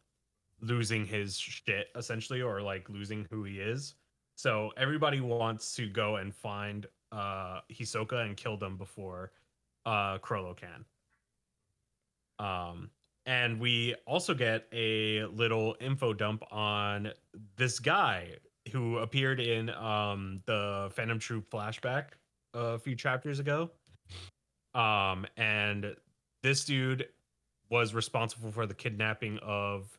losing his shit essentially, or like losing who he is. So everybody wants to go and find Hisoka and kill them before Crollo can. And we also get a little info dump on this guy who appeared in the Phantom Troop flashback a few chapters ago. And this dude was responsible for the kidnapping of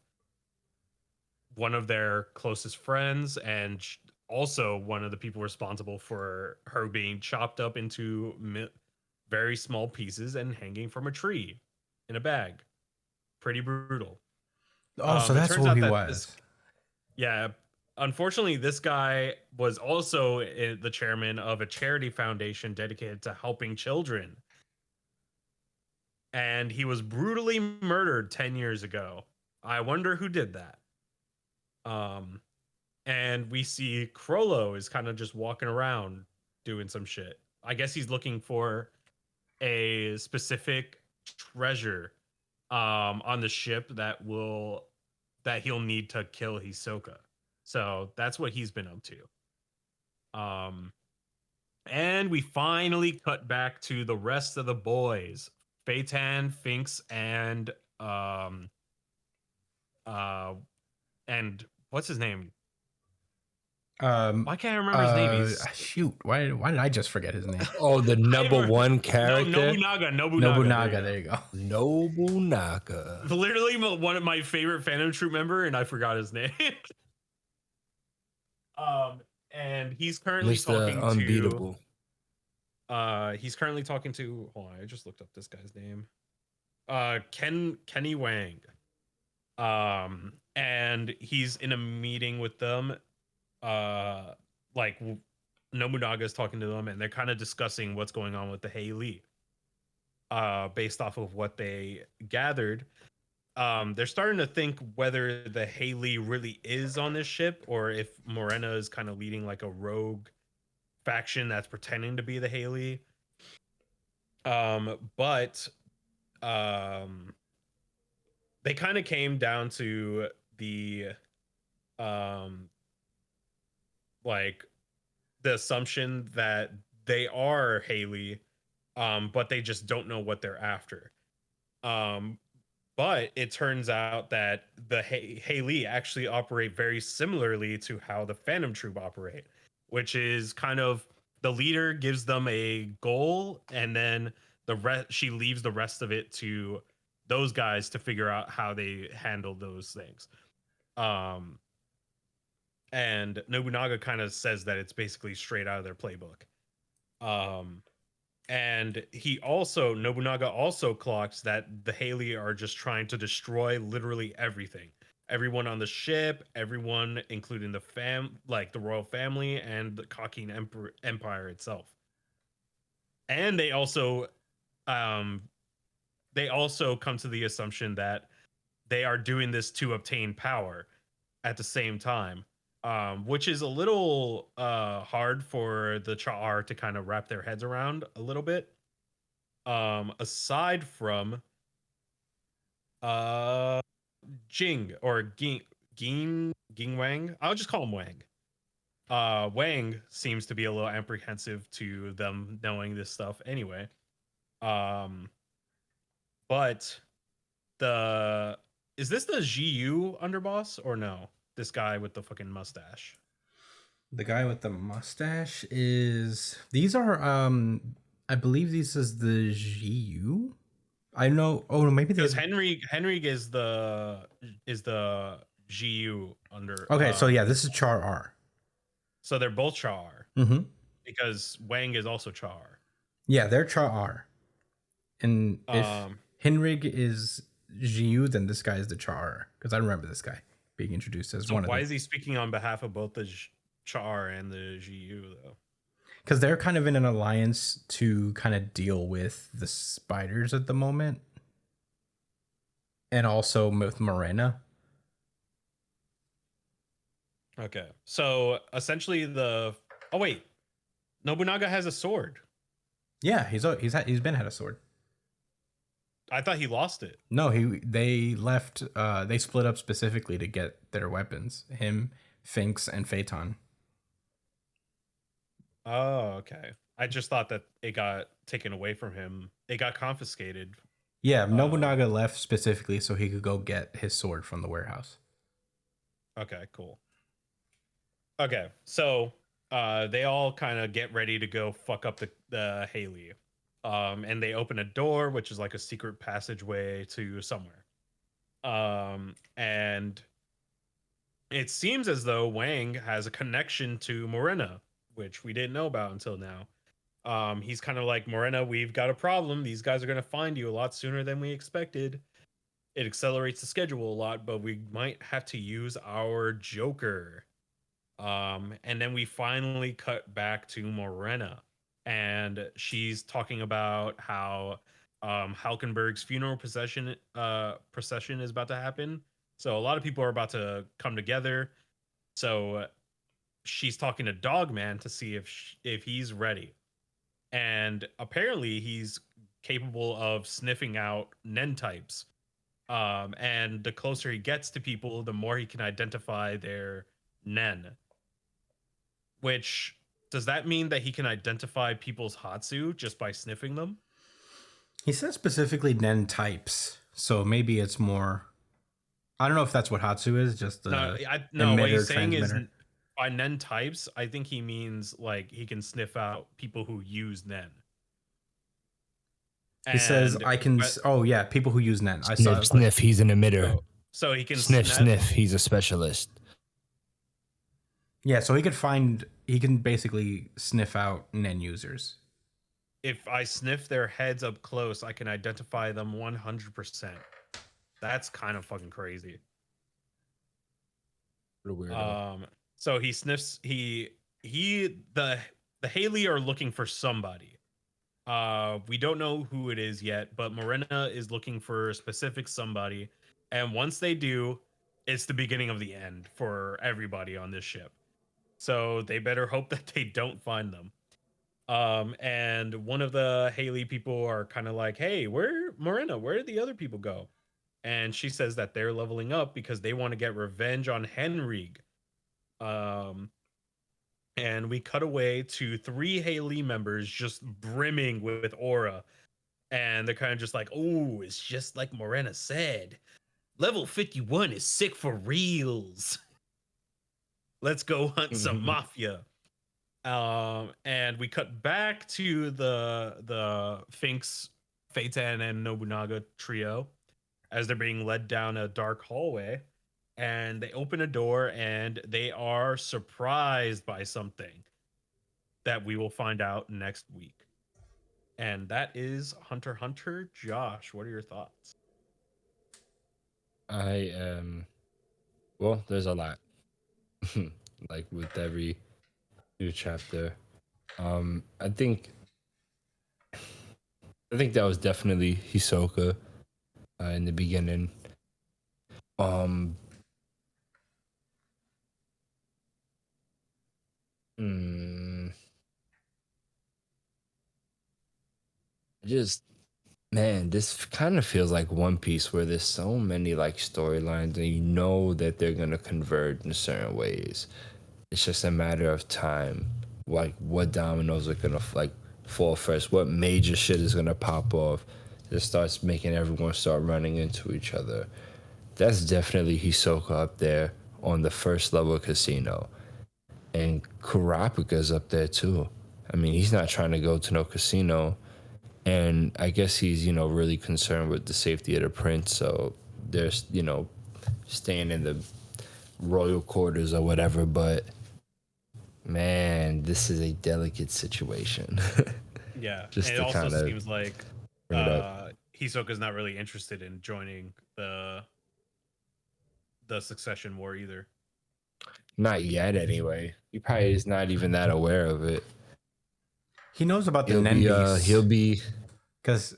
one of their closest friends, and also one of the people responsible for her being chopped up into very small pieces and hanging from a tree in a bag. Pretty brutal. Oh, so It that's turns who out he that was. yeah, unfortunately, this guy was also the chairman of a charity foundation dedicated to helping children. And he was brutally murdered 10 years ago. I wonder who did that. And we see Crollo is kind of just walking around doing some shit. I guess he's looking for a specific treasure on the ship that he'll need to kill Hisoka. So that's what he's been up to. And we finally cut back to the rest of the boys. Phaeton, Finks, and and what's his name? Why can't I remember his name? He's Shoot, why did I just forget his name? Oh, the number one character, Nobunaga. Nobunaga. There you go. Nobunaga. Literally one of my favorite Phantom Troop member, and I forgot his name. And he's currently Mr. talking Unbeatable. he's currently talking to. Hold on, I just looked up this guy's name. Kenny Wang. And he's in a meeting with them. Like Nobunaga is talking to them, and they're kind of discussing what's going on with the Haley. Based off of what they gathered, they're starting to think whether the Haley really is on this ship, or if Morena is kind of leading like a rogue faction that's pretending to be the Haley. But they kind of came down to the like the assumption that they are Haley, but they just don't know what they're after. But it turns out that the Haley actually operate very similarly to how the Phantom Troop operate, which is kind of the leader gives them a goal, and then she leaves the rest of it to those guys to figure out how they handle those things. And Nobunaga kind of says that it's basically straight out of their playbook. And Nobunaga also clocks that the Haley are just trying to destroy literally everything. Everyone on the ship, everyone, including the the royal family and the Kakin Empire itself. And they also come to the assumption that they are doing this to obtain power at the same time. Which is a little hard for the Cha'ar to kind of wrap their heads around a little bit. Aside from Jing or Ging Wang, I'll just call him Wang. Wang seems to be a little apprehensive to them knowing this stuff anyway. But is this the GU underboss or no? This guy with the fucking mustache. The guy with the mustache is. These are. I believe this is the GU. I know. Oh no, maybe Because there's. Henry is the GU under. Okay, so yeah, this is Char R. So they're both Char Mm-hmm. because Wang is also Char. Yeah, they're Char R. And if Henrig is GU, then this guy is the Char R. Because I remember this guy being introduced as So one of why them. is he speaking on behalf of both the Char and the GU though? Because they're kind of in an alliance to kind of deal with the spiders at the moment. And also with Morena. Okay, so essentially oh wait, Nobunaga has a sword. Yeah, he's been had a sword. I thought he lost it. No, they left. They split up specifically to get their weapons. Him, Finks, and Phaeton. Oh, okay. I just thought that it got taken away from him. It got confiscated. Yeah, Nobunaga left specifically so he could go get his sword from the warehouse. Okay, cool. Okay, so they all kind of get ready to go fuck up the Haley. And they open a door, which is like a secret passageway to somewhere. And it seems as though Wang has a connection to Morena, which we didn't know about until now. He's kind of like, Morena, we've got a problem. These guys are going to find you a lot sooner than we expected. It accelerates the schedule a lot, but we might have to use our Joker. And then we finally cut back to Morena, and she's talking about how Halkenberg's funeral procession is about to happen. So a lot of people are about to come together. So she's talking to Dogman to see if he's ready. And apparently he's capable of sniffing out Nen types. And the closer he gets to people, the more he can identify their Nen. Which, does that mean that he can identify people's Hatsu just by sniffing them? He says specifically Nen types, so maybe it's more. I don't know if that's what Hatsu is. Just the no. What emitter, he's saying is transmitter. by Nen types. I think he means like he can sniff out people who use Nen. He says, "I can." Oh yeah, people who use Nen. I saw. Sniff, sniff. He's an emitter. So he can Sniff. He's a specialist. Yeah, so he could find. He can basically sniff out Nen users. If I sniff their heads up close, I can identify them 100%. That's kind of fucking crazy. What a weirdo. So he sniffs. The Haley are looking for somebody. We don't know who it is yet, but Morena is looking for a specific somebody, and once they do, it's the beginning of the end for everybody on this ship. So they better hope that they don't find them. And one of the Haley people are kind of like, "Hey, where did the other people go?" And she says that they're leveling up because they want to get revenge on Henrig. And we cut away to 3 Haley members just brimming with aura. And they're kind of just like, "Oh, it's just like Morena said. Level 51 is sick for reals. Let's go hunt some mafia." And we cut back to the Finks, Phaeton, and Nobunaga trio as they're being led down a dark hallway. And they open a door and they are surprised by something that we will find out next week. And that is Hunter x Hunter. Josh, what are your thoughts? Well, there's a lot. Like with every new chapter. I think that was definitely Hisoka in the beginning. Just, man, this kind of feels like One Piece, where there's so many like storylines and you know that they're gonna converge in certain ways. It's just a matter of time, like what dominoes are gonna like fall first, what major shit is gonna pop off that starts making everyone start running into each other. that's definitely Hisoka up there on the first level casino. And Kurapika's up there too. I mean, he's not trying to go to no casino. And I guess he's, really concerned with the safety of the prince. So there's, staying in the royal quarters or whatever. But man, this is a delicate situation. Yeah. Just and to it also kinda seems like bring it up. Hisoka's not really interested in joining the succession war either. Not yet, anyway. He probably is not even that aware of it. He knows about the He'll be, Nenbis. he'll be, Because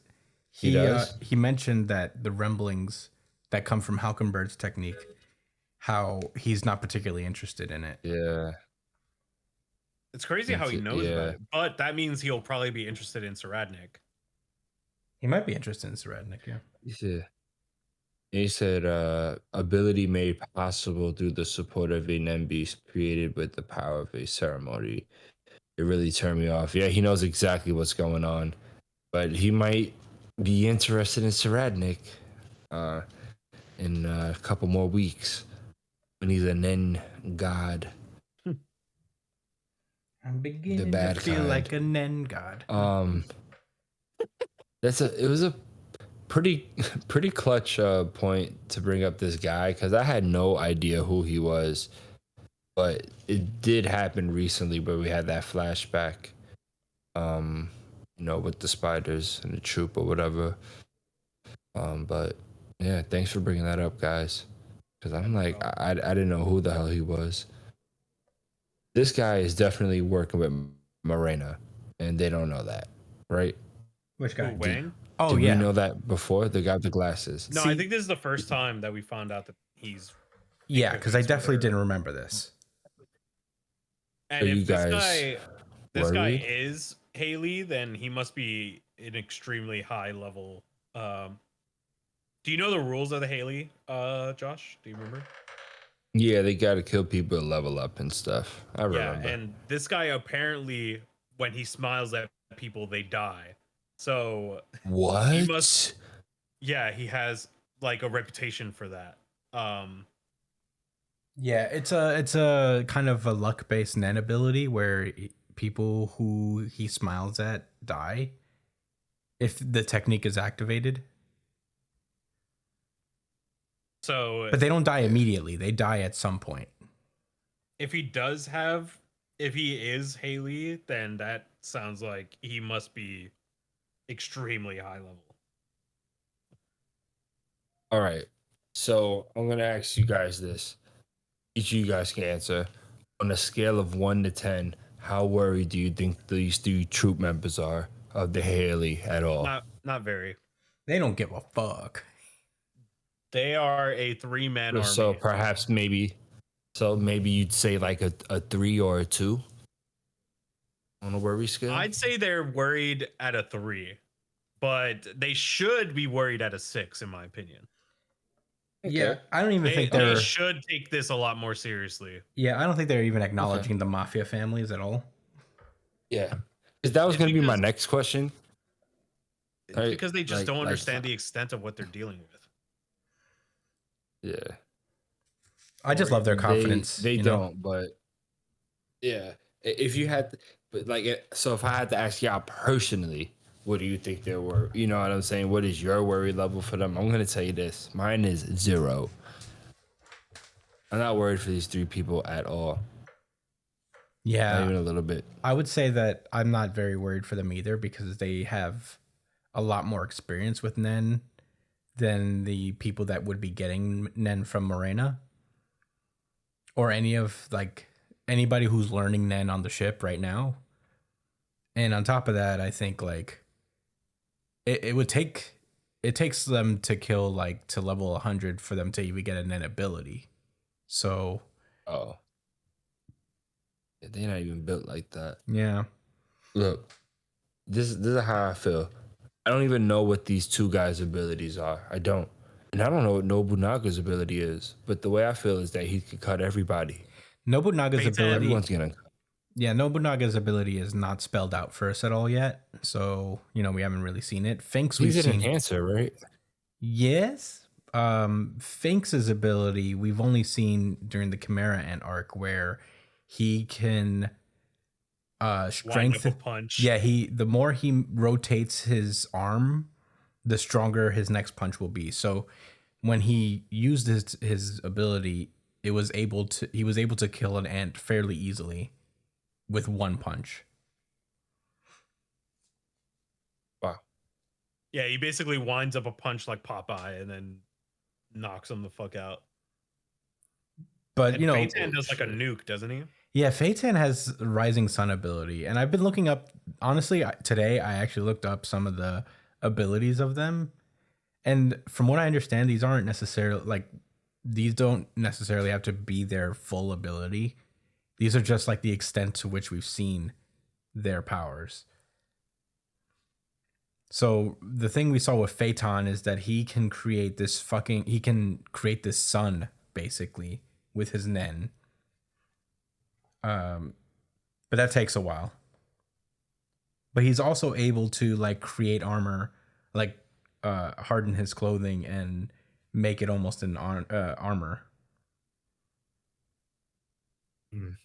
He does? he mentioned that the rumblings that come from Halkenberg's technique, how he's not particularly interested in it. yeah. It's crazy how he knows Yeah. about it, but that means he'll probably be interested in Saradnik. He might be interested in Saradnik, yeah. He said, ability made possible through the support of a Nembeast created with the power of a ceremony. It really turned me off. Yeah, he knows exactly what's going on, but he might be interested in Saradnik in a couple more weeks when he's a Nen god. I'm beginning bad to feel kind. like a Nen god. It was a pretty clutch point to bring up this guy, because I had no idea who he was, but it did happen recently where we had that flashback, with the spiders and the troop or whatever. But yeah, thanks for bringing that up, guys, because I'm like, I didn't know who the hell he was. This guy is definitely working with Morena, and they don't know that, right? Which guy? Who, Wang? Oh, Did yeah. we know that before? The guy with the glasses. No, See- I think this is the first time that we found out that he's. Yeah, because I He's definitely with her. didn't remember this. And Are if you guys this guy worried? is Haley, then he must be an extremely high level. Do you know the rules of the Haley, Josh? Do you remember? Yeah, they got to kill people to level up and stuff. I remember. Yeah, and this guy apparently, when he smiles at people, they die. So What? he must- yeah, he has like a reputation for that. Yeah, it's a kind of a luck based Nen ability where people who he smiles at die if the technique is activated, So but they don't die immediately. They die at some point. if he is Haley, then that sounds like he must be extremely high level. All right. So I'm gonna ask you guys this. Each of you guys can answer. On a scale of 1 to 10, how worried do you think these 3 troop members are of the Haley at all? Not very. They don't give a fuck. They are a 3-man army. So perhaps maybe you'd say like a 3 or a 2 on a worry scale. I'd say they're worried at a 3, but they should be worried at a 6, in my opinion. Yeah, I don't even They, think they they're. should take this a lot more seriously. Yeah, I don't think they're even acknowledging the mafia families at all. Yeah. Because that was It's gonna be my because- next question. It's Right, because they just like- don't like- understand the extent of what they're dealing with. Yeah. I just love their confidence. They you know? don't, but yeah. If you had, but like, so if I had to ask y'all personally, what do you think they were? You know what I'm saying? What is your worry level for them? I'm gonna tell you this. Mine is 0. I'm not worried for these 3 people at all. Not Yeah, even a little bit. I would say that I'm not very worried for them either because they have a lot more experience with Nen than the people that would be getting Nen from Morena or any of like anybody who's learning Nen on the ship right now. And on top of that, I think like it takes them to kill like to level 100 for them to even get a Nen ability. So Oh. They're not even built like that. yeah. Look, this is how I feel. I don't even know what these 2 guys' abilities are. I don't. And I don't know what Nobunaga's ability is. But the way I feel is that he could cut everybody. Nobunaga's Fates ability. Everyone's gonna. Yeah, Nobunaga's ability is not spelled out for us at all yet. So, we haven't really seen it. Finks we've He's an seen. enhancer, right? Yes. Finks's ability we've only seen during the Chimera Ant arc, where he can Wind up strengthen. a punch. Yeah, the more he rotates his arm, the stronger his next punch will be. So when he used his ability, he was able to kill an ant fairly easily with one punch. Wow. Yeah, he basically winds up a punch like Popeye and then knocks him the fuck out. But And you know, Phaeton does like a nuke, doesn't he? yeah, Phaeton has Rising Sun ability, and I've been looking up. Honestly, today I actually looked up some of the abilities of them, and from what I understand, these don't necessarily have to be their full ability. These are just like the extent to which we've seen their powers. So the thing we saw with Phaeton is that he can create this sun basically with his Nen. But that takes a while. But he's also able to like create armor, like harden his clothing and make it almost an armor. Mm.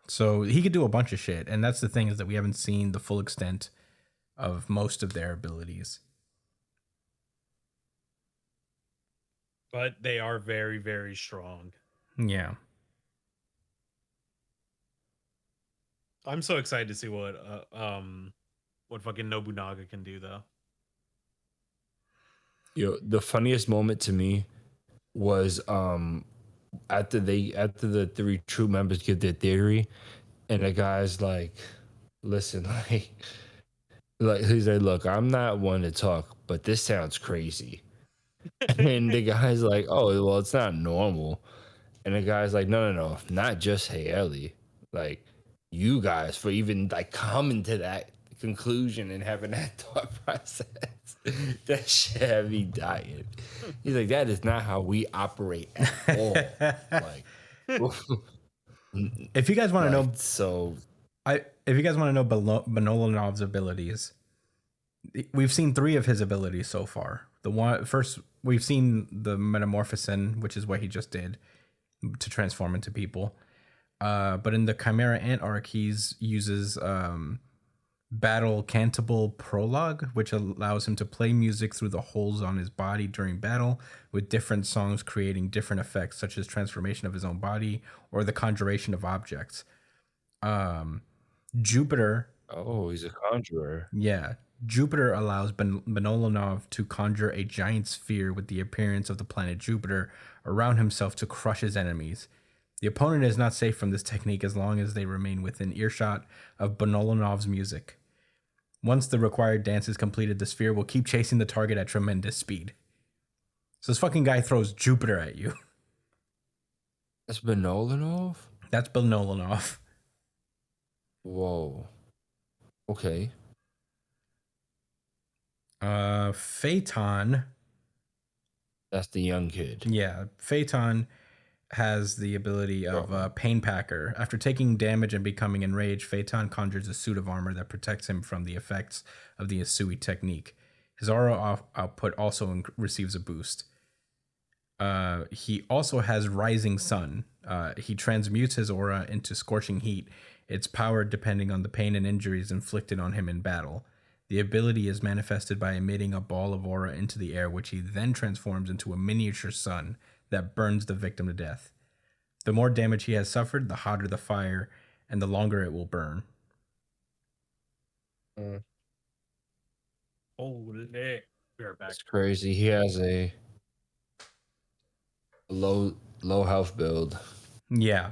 So he could do a bunch of shit, and that's the thing, is that we haven't seen the full extent of most of their abilities. But they are very, very strong. Yeah. I'm so excited to see what fucking Nobunaga can do though. The funniest moment to me was after the three true members give their theory, and the guy's like, listen, like he's like, look, I'm not one to talk, but this sounds crazy. And the guy's like, oh, well, it's not normal. And the guy's like, no, not just Haley. Like, you guys, for even like coming to that conclusion and having that thought process. That shit had me dying. He's like, that is not how we operate at all. Like, If you guys want to know, so if you guys want to know Benolonov's abilities, we've seen 3 of his abilities so far. The one first, we've seen the Metamorphosin, which is what he just did to transform into people. But in the Chimera Ant arc, he uses Battle Cantable Prologue, which allows him to play music through the holes on his body during battle, with different songs creating different effects, such as transformation of his own body or the conjuration of objects. Jupiter. Oh, he's a conjurer. Yeah. Jupiter allows Benolonov to conjure a giant sphere with the appearance of the planet Jupiter around himself to crush his enemies. The opponent is not safe from this technique as long as they remain within earshot of Benolonov's music. Once the required dance is completed, the sphere will keep chasing the target at tremendous speed. So this fucking guy throws Jupiter at you. That's Benolanov? That's Benolonov. Whoa. Okay. Phaeton. That's the young kid. Yeah, Phaeton has the ability of Pain Packer. After taking damage and becoming enraged, Phaeton conjures a suit of armor that protects him from the effects of the Asui technique. His aura output also receives a boost. He also has Rising Sun. He transmutes his aura into scorching heat. It's powered depending on the pain and injuries inflicted on him in battle. The ability is manifested by emitting a ball of aura into the air, which he then transforms into a miniature sun that burns the victim to death. The more damage he has suffered, the hotter the fire, and the longer it will burn. Holy, we are back. That's crazy. He has a low health build. Yeah.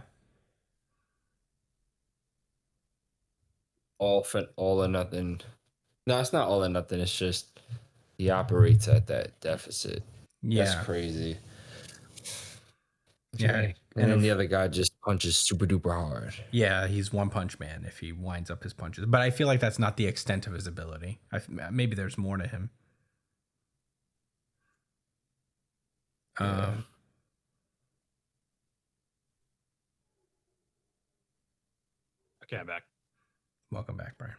All or nothing. No, it's not all or nothing. It's just he operates at that deficit. Yeah. That's crazy. Yeah. And then the other guy just punches super duper hard. Yeah, he's One Punch Man if he winds up his punches. But I feel like that's not the extent of his ability. Maybe there's more to him. Yeah. Okay, I'm back. Welcome back, Brian.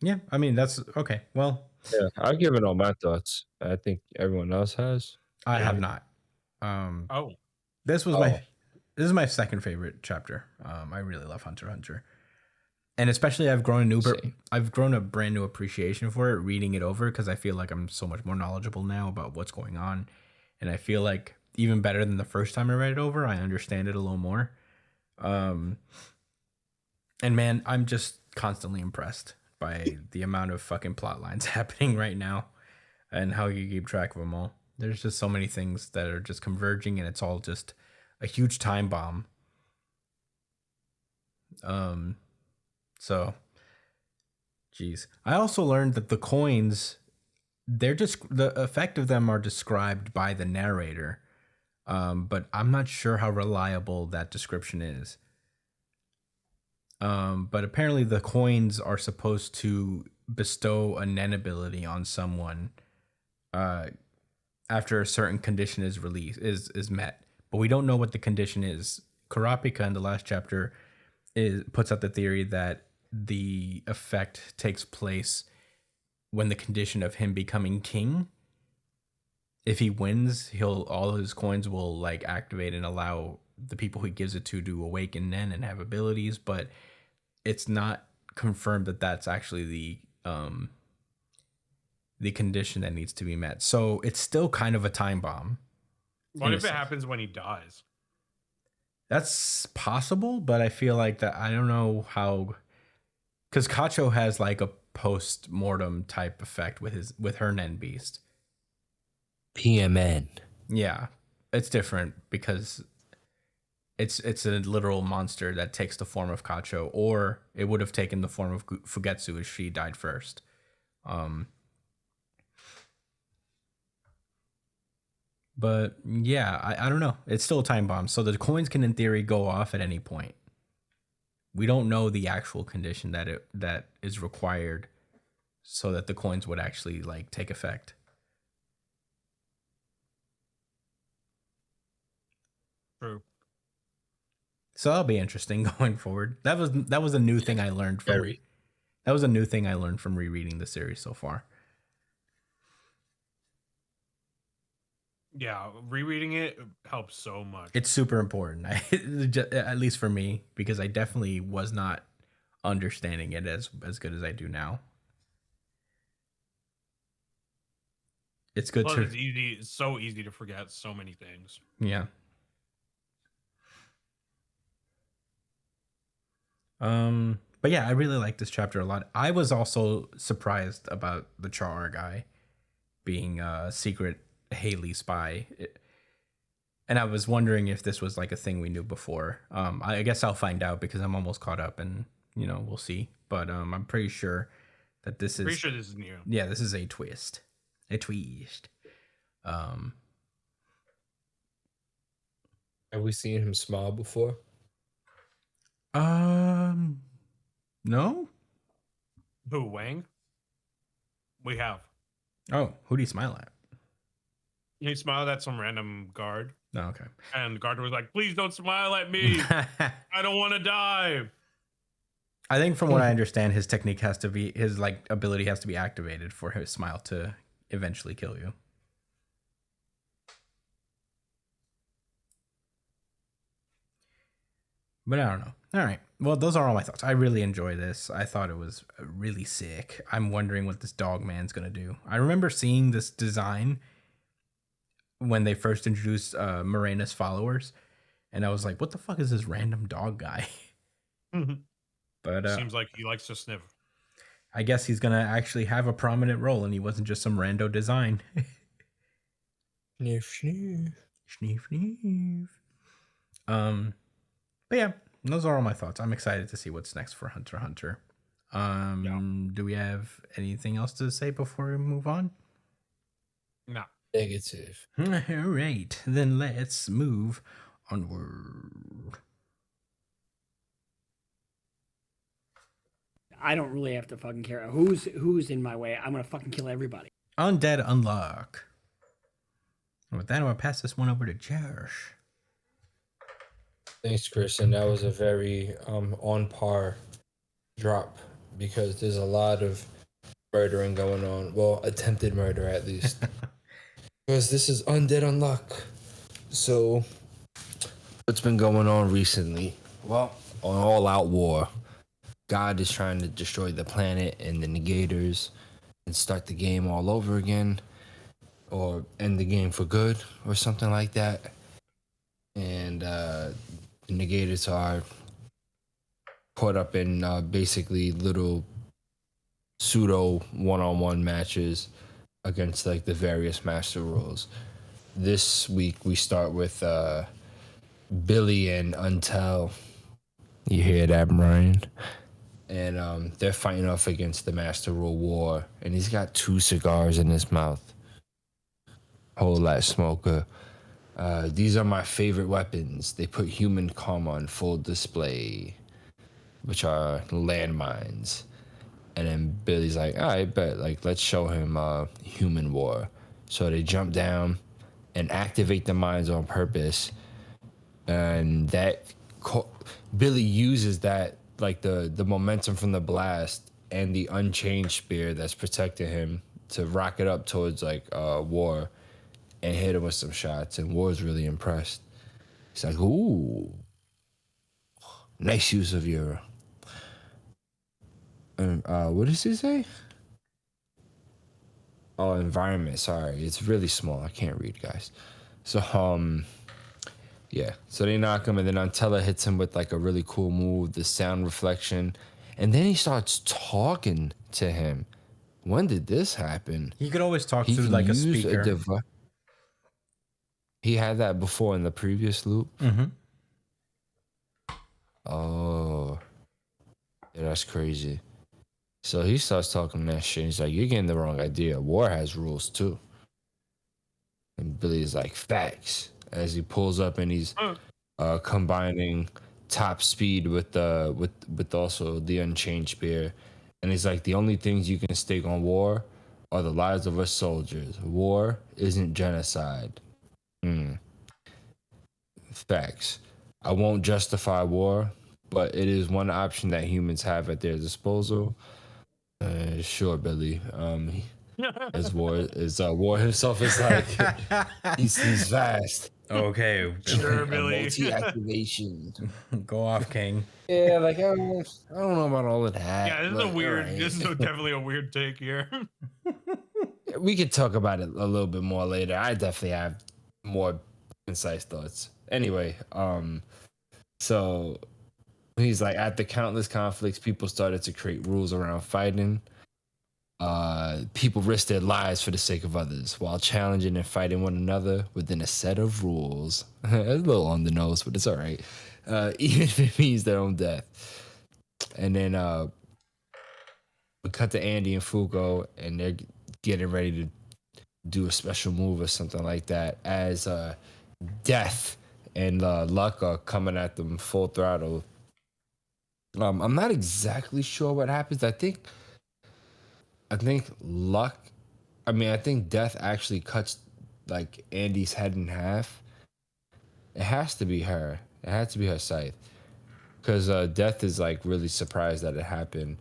Yeah, I mean that's okay. Well, Yeah, I've given all my thoughts. I think everyone else has. I Yeah. have not. Um, Oh, this was Oh, this is my second favorite chapter. I really love Hunter x Hunter, and especially I've grown a brand new appreciation for it reading it over because I feel like I'm so much more knowledgeable now about what's going on, and I feel like even better than the first time I read it over, I understand it a little more. Um, and man, I'm just constantly impressed by the amount of fucking plot lines happening right now and how you keep track of them all. There's just so many things that are just converging, and it's all just a huge time bomb. Um, so, geez. I also learned that the coins, they're just the effect of them are described by the narrator, but I'm not sure how reliable that description is. But apparently, the coins are supposed to bestow a Nen ability on someone uh, after a certain condition is released is met. But we don't know what the condition is. Kurapika in the last chapter puts out the theory that the effect takes place when the condition of him becoming king. If he wins, all his coins will like activate and allow the people he gives it to awaken Nen and have abilities, but it's not confirmed that that's actually the condition that needs to be met. So it's still kind of a time bomb. what in a if it sense. happens when he dies? That's possible, but I feel like that I don't know how, because Kacho has like a post mortem type effect with her Nen Beast. PMN. Yeah, it's different because it's a literal monster that takes the form of Kacho, or it would have taken the form of Fugetsu if she died first. But yeah, I don't know. It's still a time bomb, so the coins can in theory go off at any point. We don't know the actual condition that is required so that the coins would actually like take effect. True. So that'll be interesting going forward. That was a new thing I learned from Very. that was a new thing I learned from rereading the series so far. Yeah, rereading it helps so much. It's super important, at least for me, because I definitely was not understanding it as good as I do now. It's good Plus, to it's so easy to forget so many things. yeah. But yeah, I really like this chapter a lot. I was also surprised about the Char guy being a secret Haley spy. And I was wondering if this was like a thing we knew before. I guess I'll find out because I'm almost caught up and, we'll see. But I'm pretty sure that this is Pretty sure this is new. yeah, this is a twist. A twist. Have we seen him smile before? No? Who, Wang? We have. Oh, who do you smile at? He smiled at some random guard, Oh, okay. and the guard was like, "Please don't smile at me. I don't want to die." I think from what I understand, his technique has to be his like ability has to be activated for his smile to eventually kill you. But I don't know. All right. Well, those are all my thoughts. I really enjoy this. I thought it was really sick. I'm wondering what this dog man's gonna do. I remember seeing this design when they first introduced Morena's followers, and I was like, "What the fuck is this random dog guy?" But Seems like he likes to sniff. I guess he's gonna actually have a prominent role, and he wasn't just some rando design. Sniff, sniff. Sniff, sniff. But yeah, those are all my thoughts. I'm excited to see what's next for Hunter x Hunter. Do we have anything else to say before we move on? No. Negative. All right, then let's move onward. I don't really have to fucking care who's in my way. I'm gonna fucking kill everybody. Undead Unlock. And with that, I'm gonna pass this one over to Josh. Thanks, Kristen. That was a very on par drop because there's a lot of murdering going on. Well, attempted murder at least. Because this is Undead Unluck. So, what's been going on recently? Well, on All Out War, God is trying to destroy the planet and the negators and start the game all over again, or end the game for good, or something like that. And the negators are caught up in basically little pseudo one-on-one matches against like the various master rules. This week we start with Billy and Untel. You hear that, Brian? And they're fighting off against the Master Rule War, and he's got 2 cigars in his mouth. Whole lot smoker. These are my favorite weapons. They put human karma on full display, which are landmines. And then Billy's like, all right, bet, like, let's show him human war. So they jump down and activate the mines on purpose. And Billy uses that, like the momentum from the blast and the unchanged spear that's protecting him to rocket up towards like War and hit him with some shots. And War's really impressed. He's like, ooh, nice use of your what does he say? Oh, environment. Sorry, it's really small. I can't read, guys. So yeah. So they knock him, and then Antella hits him with like a really cool move, the sound reflection, and then he starts talking to him. When did this happen? He could always talk He through can like a use speaker. He had that before in the previous loop. Mm-hmm. Oh, yeah, that's crazy. So he starts talking that shit. He's like, you're getting the wrong idea. War has rules too. And Billy's like, facts. As he pulls up and he's combining top speed with also the unchanged spear. And he's like, the only things you can stake on war are the lives of us soldiers. War isn't genocide. Facts. I won't justify war, but it is one option that humans have at their disposal. Sure, Billy. War himself is like he's fast. Okay. Sure, Billy. Multi-activation. Go off, King. Yeah, like I don't know about all of that. Yeah, this is but a weird. alright. This is definitely a weird take here. We could talk about it a little bit more later. I definitely have more concise thoughts. Anyway, so he's like, after countless conflicts, people started to create rules around fighting. People risk their lives for the sake of others while challenging and fighting one another within a set of rules. A little on the nose, but it's all right. Even if it means their own death. And then we cut to Andy and Fugo, and they're getting ready to do a special move or something like that as Death and Luck are coming at them full throttle. I'm not exactly sure what happens. I think Luck, I think Death actually cuts like Andy's head in half. It has to be her. It had to be her scythe. Because Death is like really surprised that it happened.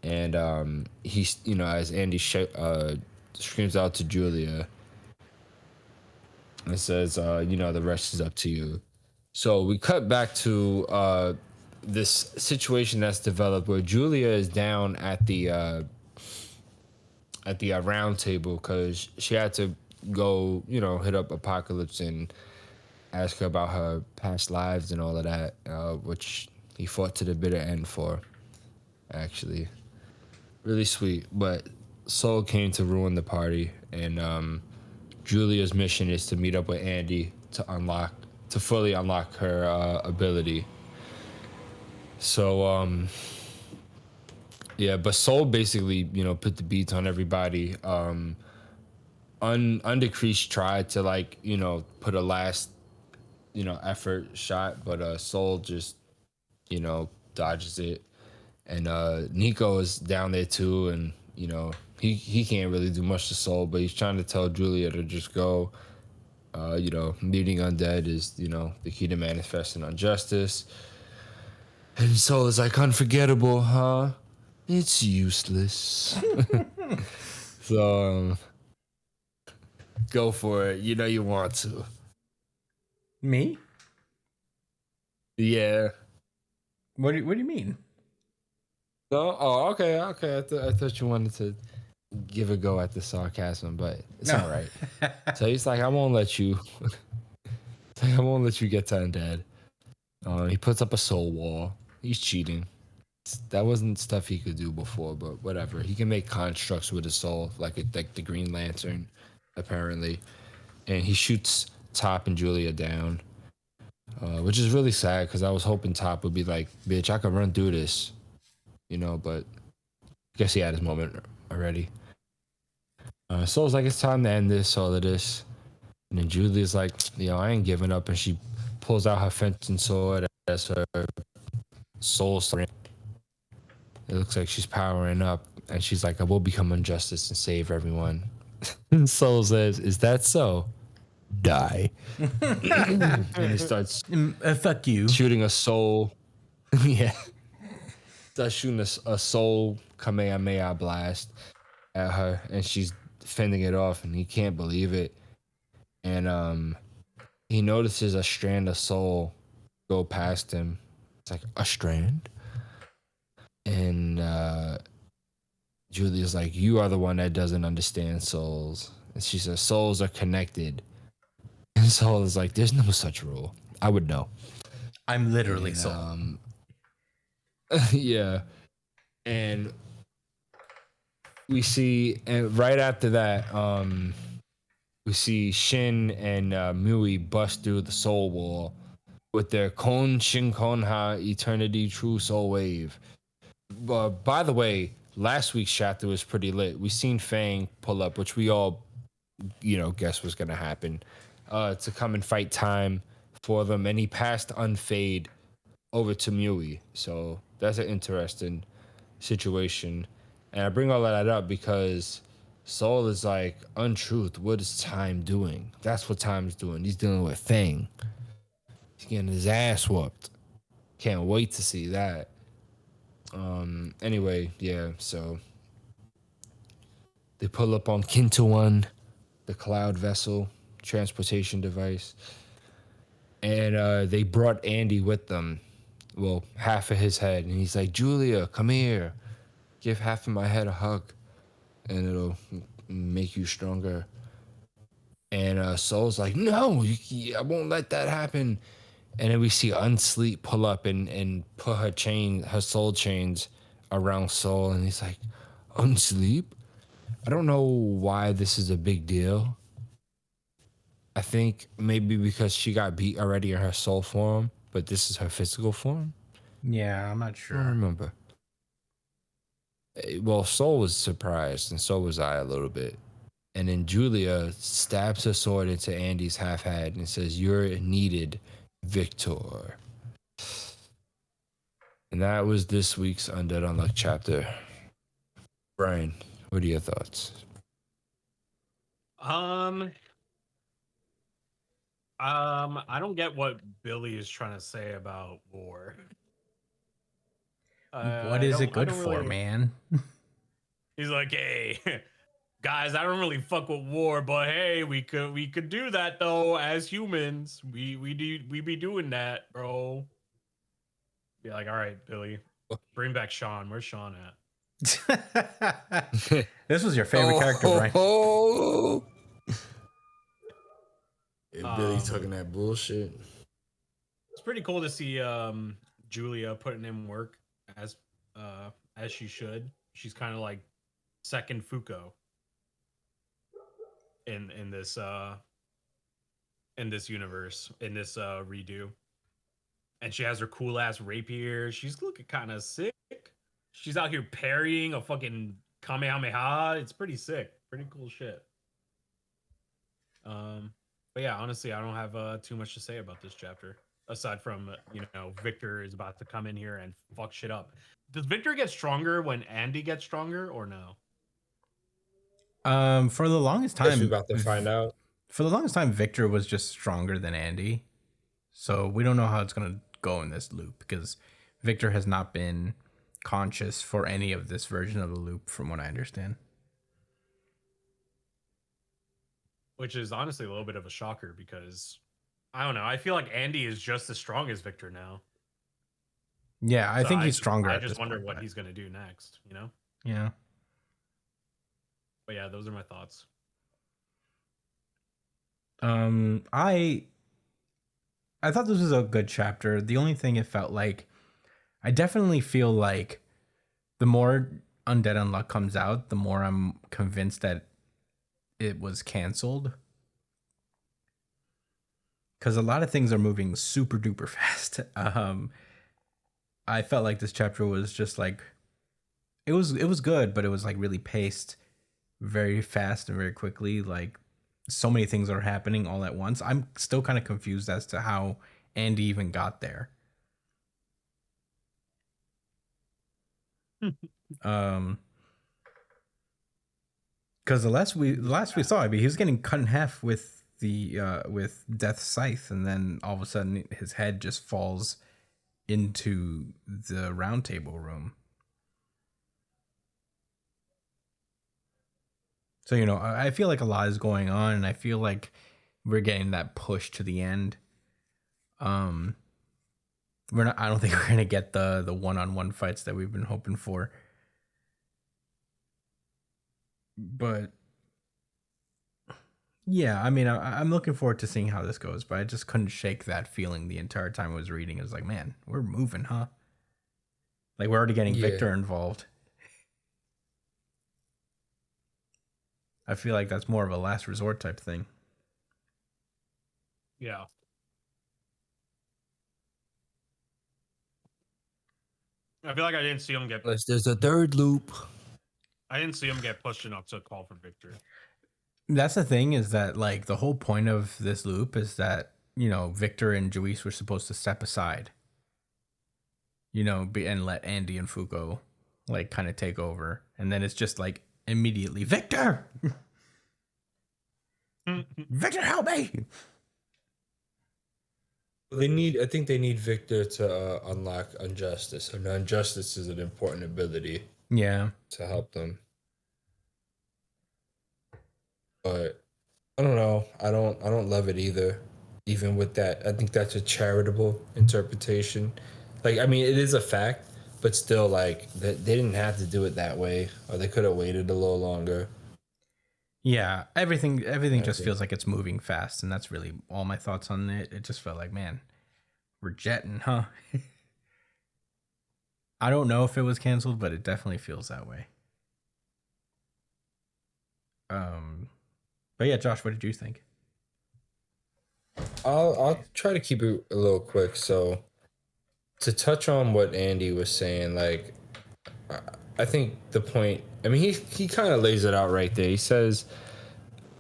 And he's, as Andy screams out to Julia and says, the rest is up to you. So we cut back to this situation that's developed where Julia is down at the round table because she had to go, hit up Apocalypse and ask her about her past lives and all of that, which he fought to the bitter end for, actually. Really sweet, but Soul came to ruin the party, and Julia's mission is to meet up with Andy to fully unlock her ability. So, yeah, but Soul basically, put the beats on everybody. Undecreased tried to put a last, effort shot, but Soul just, dodges it. And Nico is down there too, and he can't really do much to Soul, but he's trying to tell Julia to just go. Meeting undead is the key to manifesting injustice. And Soul is like, unforgettable, huh? It's useless. So go for it. You know you want to. Me? Yeah. What do you mean? No. Oh, okay. Okay. I thought you wanted to give a go at the sarcasm, but it's No. all right. So he's like, I won't let you. I won't let you get to undead. He puts up a soul wall. He's cheating. That wasn't stuff he could do before, but whatever. He can make constructs with his soul, like the Green Lantern, apparently. And he shoots Top and Julia down, which is really sad because I was hoping Top would be like, "Bitch, I could run through this," But I guess he had his moment already. Soul's like, "It's time to end this, all of this," and then Julia's like, I ain't giving up," and she pulls out her fencing sword as her soul strength. It looks like she's powering up, and she's like, "I will become injustice and save everyone." And Soul says, "Is that so? Die." And he starts Fuck you. shooting a soul. Yeah. Starts shooting a soul Kamehameha blast at her, and she's fending it off, and he can't believe it. And he notices a strand of soul go past him. It's like, a strand? And Julia's like, "You are the one that doesn't understand souls." And she says, "Souls are connected." And Soul is like, "There's no such rule. I would know." I'm literally And, Soul. Yeah. And we see, and right after that, we see Shin and Mui bust through the soul wall with their Kon Shin Kon Ha Eternity True Soul Wave. By the way, last week's chapter was pretty lit. We seen Fang pull up, which we all, guess was gonna happen, to come and fight Time for them, and he passed Unfade over to Mui. So that's an interesting situation. And I bring all that up because Soul is like, untruth, what is Time doing? That's what Time's doing. He's dealing with Fang. He's getting his ass whooped. Can't wait to see that. Anyway, yeah, so they pull up on Kintawan, the cloud vessel, transportation device. And they brought Andy with them. Well, half of his head. And he's like, "Julia, come here. Give half of my head a hug. And it'll make you stronger." And Soul's like, "No, I won't let that happen." And then we see Unsleep pull up and put her soul chains around Soul. And he's like, "Unsleep? I don't know why this is a big deal. I think maybe because she got beat already in her soul form, but this is her physical form." Yeah, I'm not I don't sure. remember. Well, Soul was surprised, and so was I a little bit. And then Julia stabs her sword into Andy's half head and says, "You're needed, Victor." And that was this week's Undead Unluck chapter. Brian, what are your thoughts? I don't get what Billy is trying to say about war. What is it good for, really... man? He's like, "Hey, guys, I don't really fuck with war, but hey, we could do that though as humans. We be doing that, bro." Be like, "All right, Billy, bring back Sean. Where's Sean at?" This was your favorite character, right? Oh, Billy talking that bullshit. It's pretty cool to see Julia putting in work as she should. She's kind of like second Fuko in this universe, in this redo. And she has her cool ass rapier. She's looking kind of sick. She's out here parrying a fucking Kamehameha. It's pretty sick. Pretty cool shit. But yeah, honestly, I don't have too much to say about this chapter. Aside from, Victor is about to come in here and fuck shit up. Does Victor get stronger when Andy gets stronger or no? For the longest Guess we're time, about to find out. For the longest time, Victor was just stronger than Andy. So we don't know how it's gonna go in this loop because Victor has not been conscious for any of this version of the loop, from what I understand. Which is honestly a little bit of a shocker because I don't know. I feel like Andy is just as strong as Victor now. Yeah, I So think he's stronger. I at just this wonder point, what but- he's gonna do next. You know. Yeah. But yeah, those are my thoughts. I thought this was a good chapter. The only thing it felt like, I definitely feel like the more Undead Unluck comes out, the more I'm convinced that it was canceled. Because a lot of things are moving super duper fast. I felt like this chapter was just like, it was good, but it was like really paced very fast and very quickly. Like, so many things are happening all at once. I'm still kind of confused as to how Andy even got there. Because the last we saw, I mean, he was getting cut in half with the with Death Scythe, and then all of a sudden his head just falls into the round table room. So, you know, I feel like a lot is going on, and I feel like we're getting that push to the end. I don't think we're gonna get the one-on-one fights that we've been hoping for. But yeah, I mean, I'm looking forward to seeing how this goes, but I just couldn't shake that feeling the entire time I was reading. It was like, man, we're moving, huh? Like, we're already getting Victor involved. I feel like that's more of a last resort type thing. Yeah. I feel like I didn't see him get. Unless there's a third loop. I didn't see him get pushed enough to call for Victor. That's the thing, is that like the whole point of this loop is that, you know, Victor and Juice were supposed to step aside, you know, and let Andy and Fuko like kind of take over, and then it's just like immediately Victor. Victor, help me! I think they need Victor to unlock Injustice, and Injustice is an important ability Yeah, to help them. But I don't know. I don't love it either. Even with that, I think that's a charitable interpretation. Like, I mean, it is a fact, but still, like, they didn't have to do it that way, or they could have waited a little longer. yeah. Everything just feels like it's moving fast, and that's really all my thoughts on it. It just felt like, man, we're jetting, huh? I don't know if it was canceled, but it definitely feels that way. But yeah, Josh, what did you think? I'll try to keep it a little quick. So, to touch on what Andy was saying, like, I think the point. I mean, he kind of lays it out right there. He says,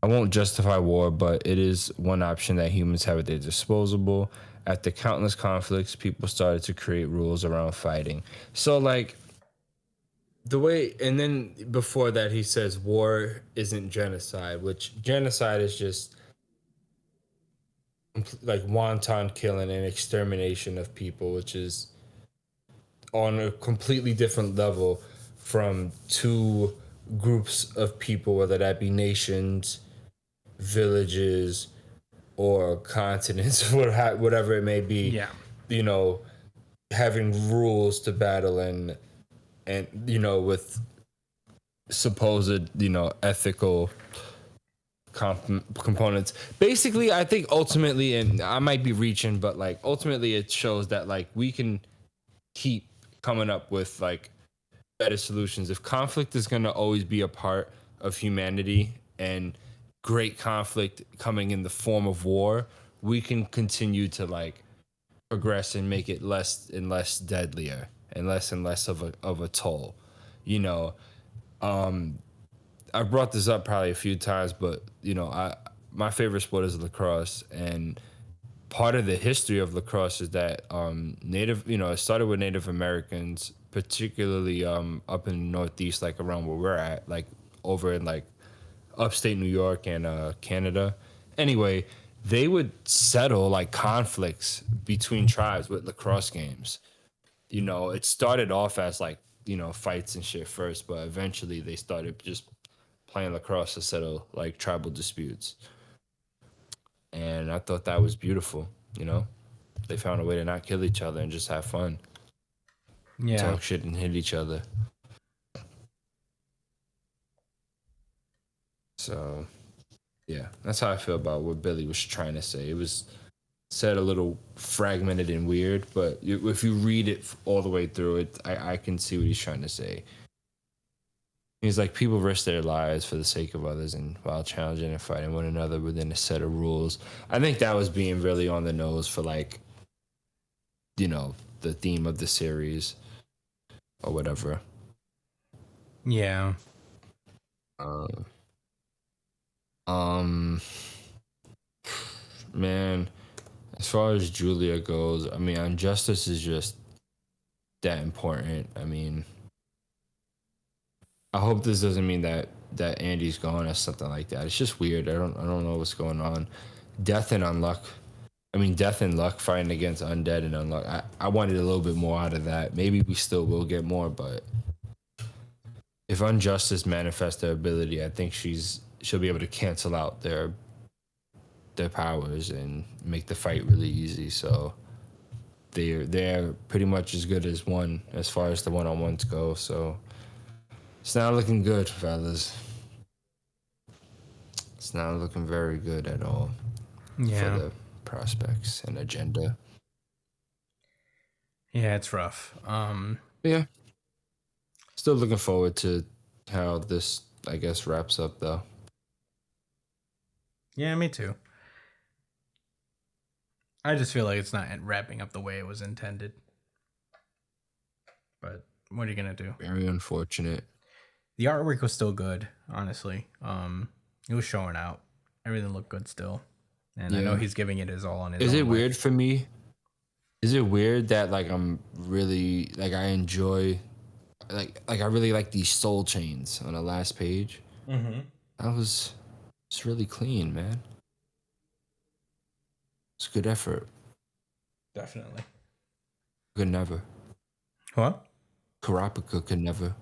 "I won't justify war, but it is one option that humans have at their disposal. After countless conflicts, people started to create rules around fighting." So, like, the way, and then before that, he says war isn't genocide, which genocide is just like wanton killing and extermination of people, which is on a completely different level from two groups of people, whether that be nations, villages, or continents, whatever it may be. Yeah. You know, having rules to battle and you know, with supposed, you know, ethical components. Basically, I think ultimately, and I might be reaching, but like ultimately it shows that like we can keep coming up with like better solutions. If conflict is going to always be a part of humanity, and great conflict coming in the form of war, we can continue to like progress and make it less and less deadlier and less of a toll. You know, I brought this up probably a few times, but you know, my favorite sport is lacrosse, and part of the history of lacrosse is that it started with Native Americans, particularly up in the Northeast, like around where we're at, like over in like upstate New York and Canada. Anyway, they would settle like conflicts between tribes with lacrosse games. You know, it started off as like fights and shit first, but eventually they started just playing lacrosse to settle like tribal disputes. And I thought that was beautiful. They found a way to not kill each other and just have fun, Yeah. talk shit and hit each other. So, yeah, that's how I feel about what Billy was trying to say. It was said a little fragmented and weird, but if you read it all the way through it, I can see what he's trying to say. He's like, people risk their lives for the sake of others and while challenging and fighting one another within a set of rules. I think that was being really on the nose for like, the theme of the series or whatever. Yeah. Man, as far as Julia goes, I mean, Injustice is just that important. I mean, I hope this doesn't mean that Andy's gone or something like that. It's just weird. I don't know what's going on. Death and Luck fighting against Undead and Unluck. I wanted a little bit more out of that. Maybe we still will get more, but if Injustice manifests their ability, I think she'll be able to cancel out their powers and make the fight really easy. So they're pretty much as good as one as far as the one-on-ones go. So it's not looking good, fellas. It's not looking very good at all for the prospects and agenda. Yeah, it's rough. Yeah. Still looking forward to how this, I guess, wraps up, though. Yeah, me too. I just feel like it's not wrapping up the way it was intended. But what are you gonna do? Very unfortunate. The artwork was still good, honestly. It was showing out. Everything looked good still. And I know he's giving it his all on his Is own it way. weird for me? Is it weird that like I'm really like I enjoy like I really like these soul chains on the last page? Mm-hmm. It's really clean, man. It's good effort. Definitely. Could never. What? Kurapika could never.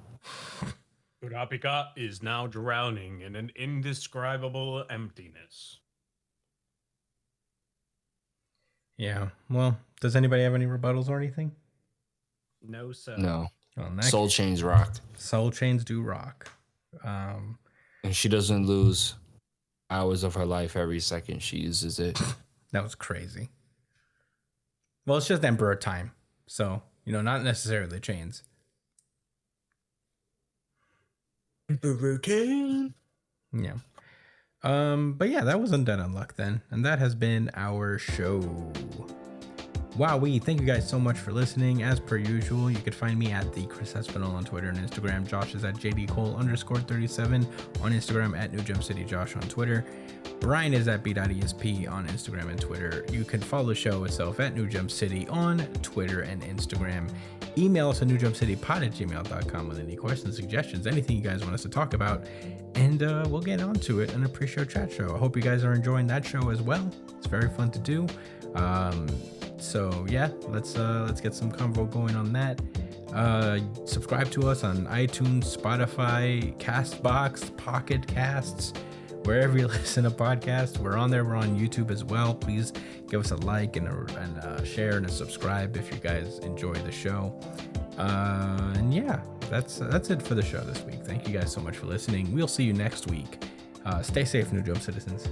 Kurapika is now drowning in an indescribable emptiness. Yeah. Well, does anybody have any rebuttals or anything? No, sir. No. Well, in that Soul case, chains rock. soul chains do rock. And she doesn't lose hours of her life every second she uses it. That was crazy. Well, it's just Emperor time. So, not necessarily chains. Yeah. But yeah, that was Undead Unluck then. And that has been our show. Wowee, thank you guys so much for listening. As per usual, you could find me at the Chris Espinal on Twitter and Instagram. Josh is at JDCole_37 on Instagram, at New Jump City Josh on Twitter. Brian is at B.ESP on Instagram and Twitter. You can follow the show itself at New Jump City on Twitter and Instagram. Email us at newjumpcitypod@gmail.com with any questions, suggestions, anything you guys want us to talk about, and we'll get on to it in a pre-show chat show. I hope you guys are enjoying that show as well. It's very fun to do. So yeah, let's get some convo going on that. Subscribe to us on iTunes, Spotify, Castbox, Pocket Casts, wherever you listen to podcasts. We're on there. We're on YouTube as well. Please give us a like and a share and a subscribe if you guys enjoy the show. And yeah, that's it for the show this week. Thank you guys so much for listening. We'll see you next week. Stay safe, New Jump citizens.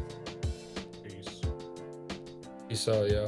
Peace. Peace out, yeah.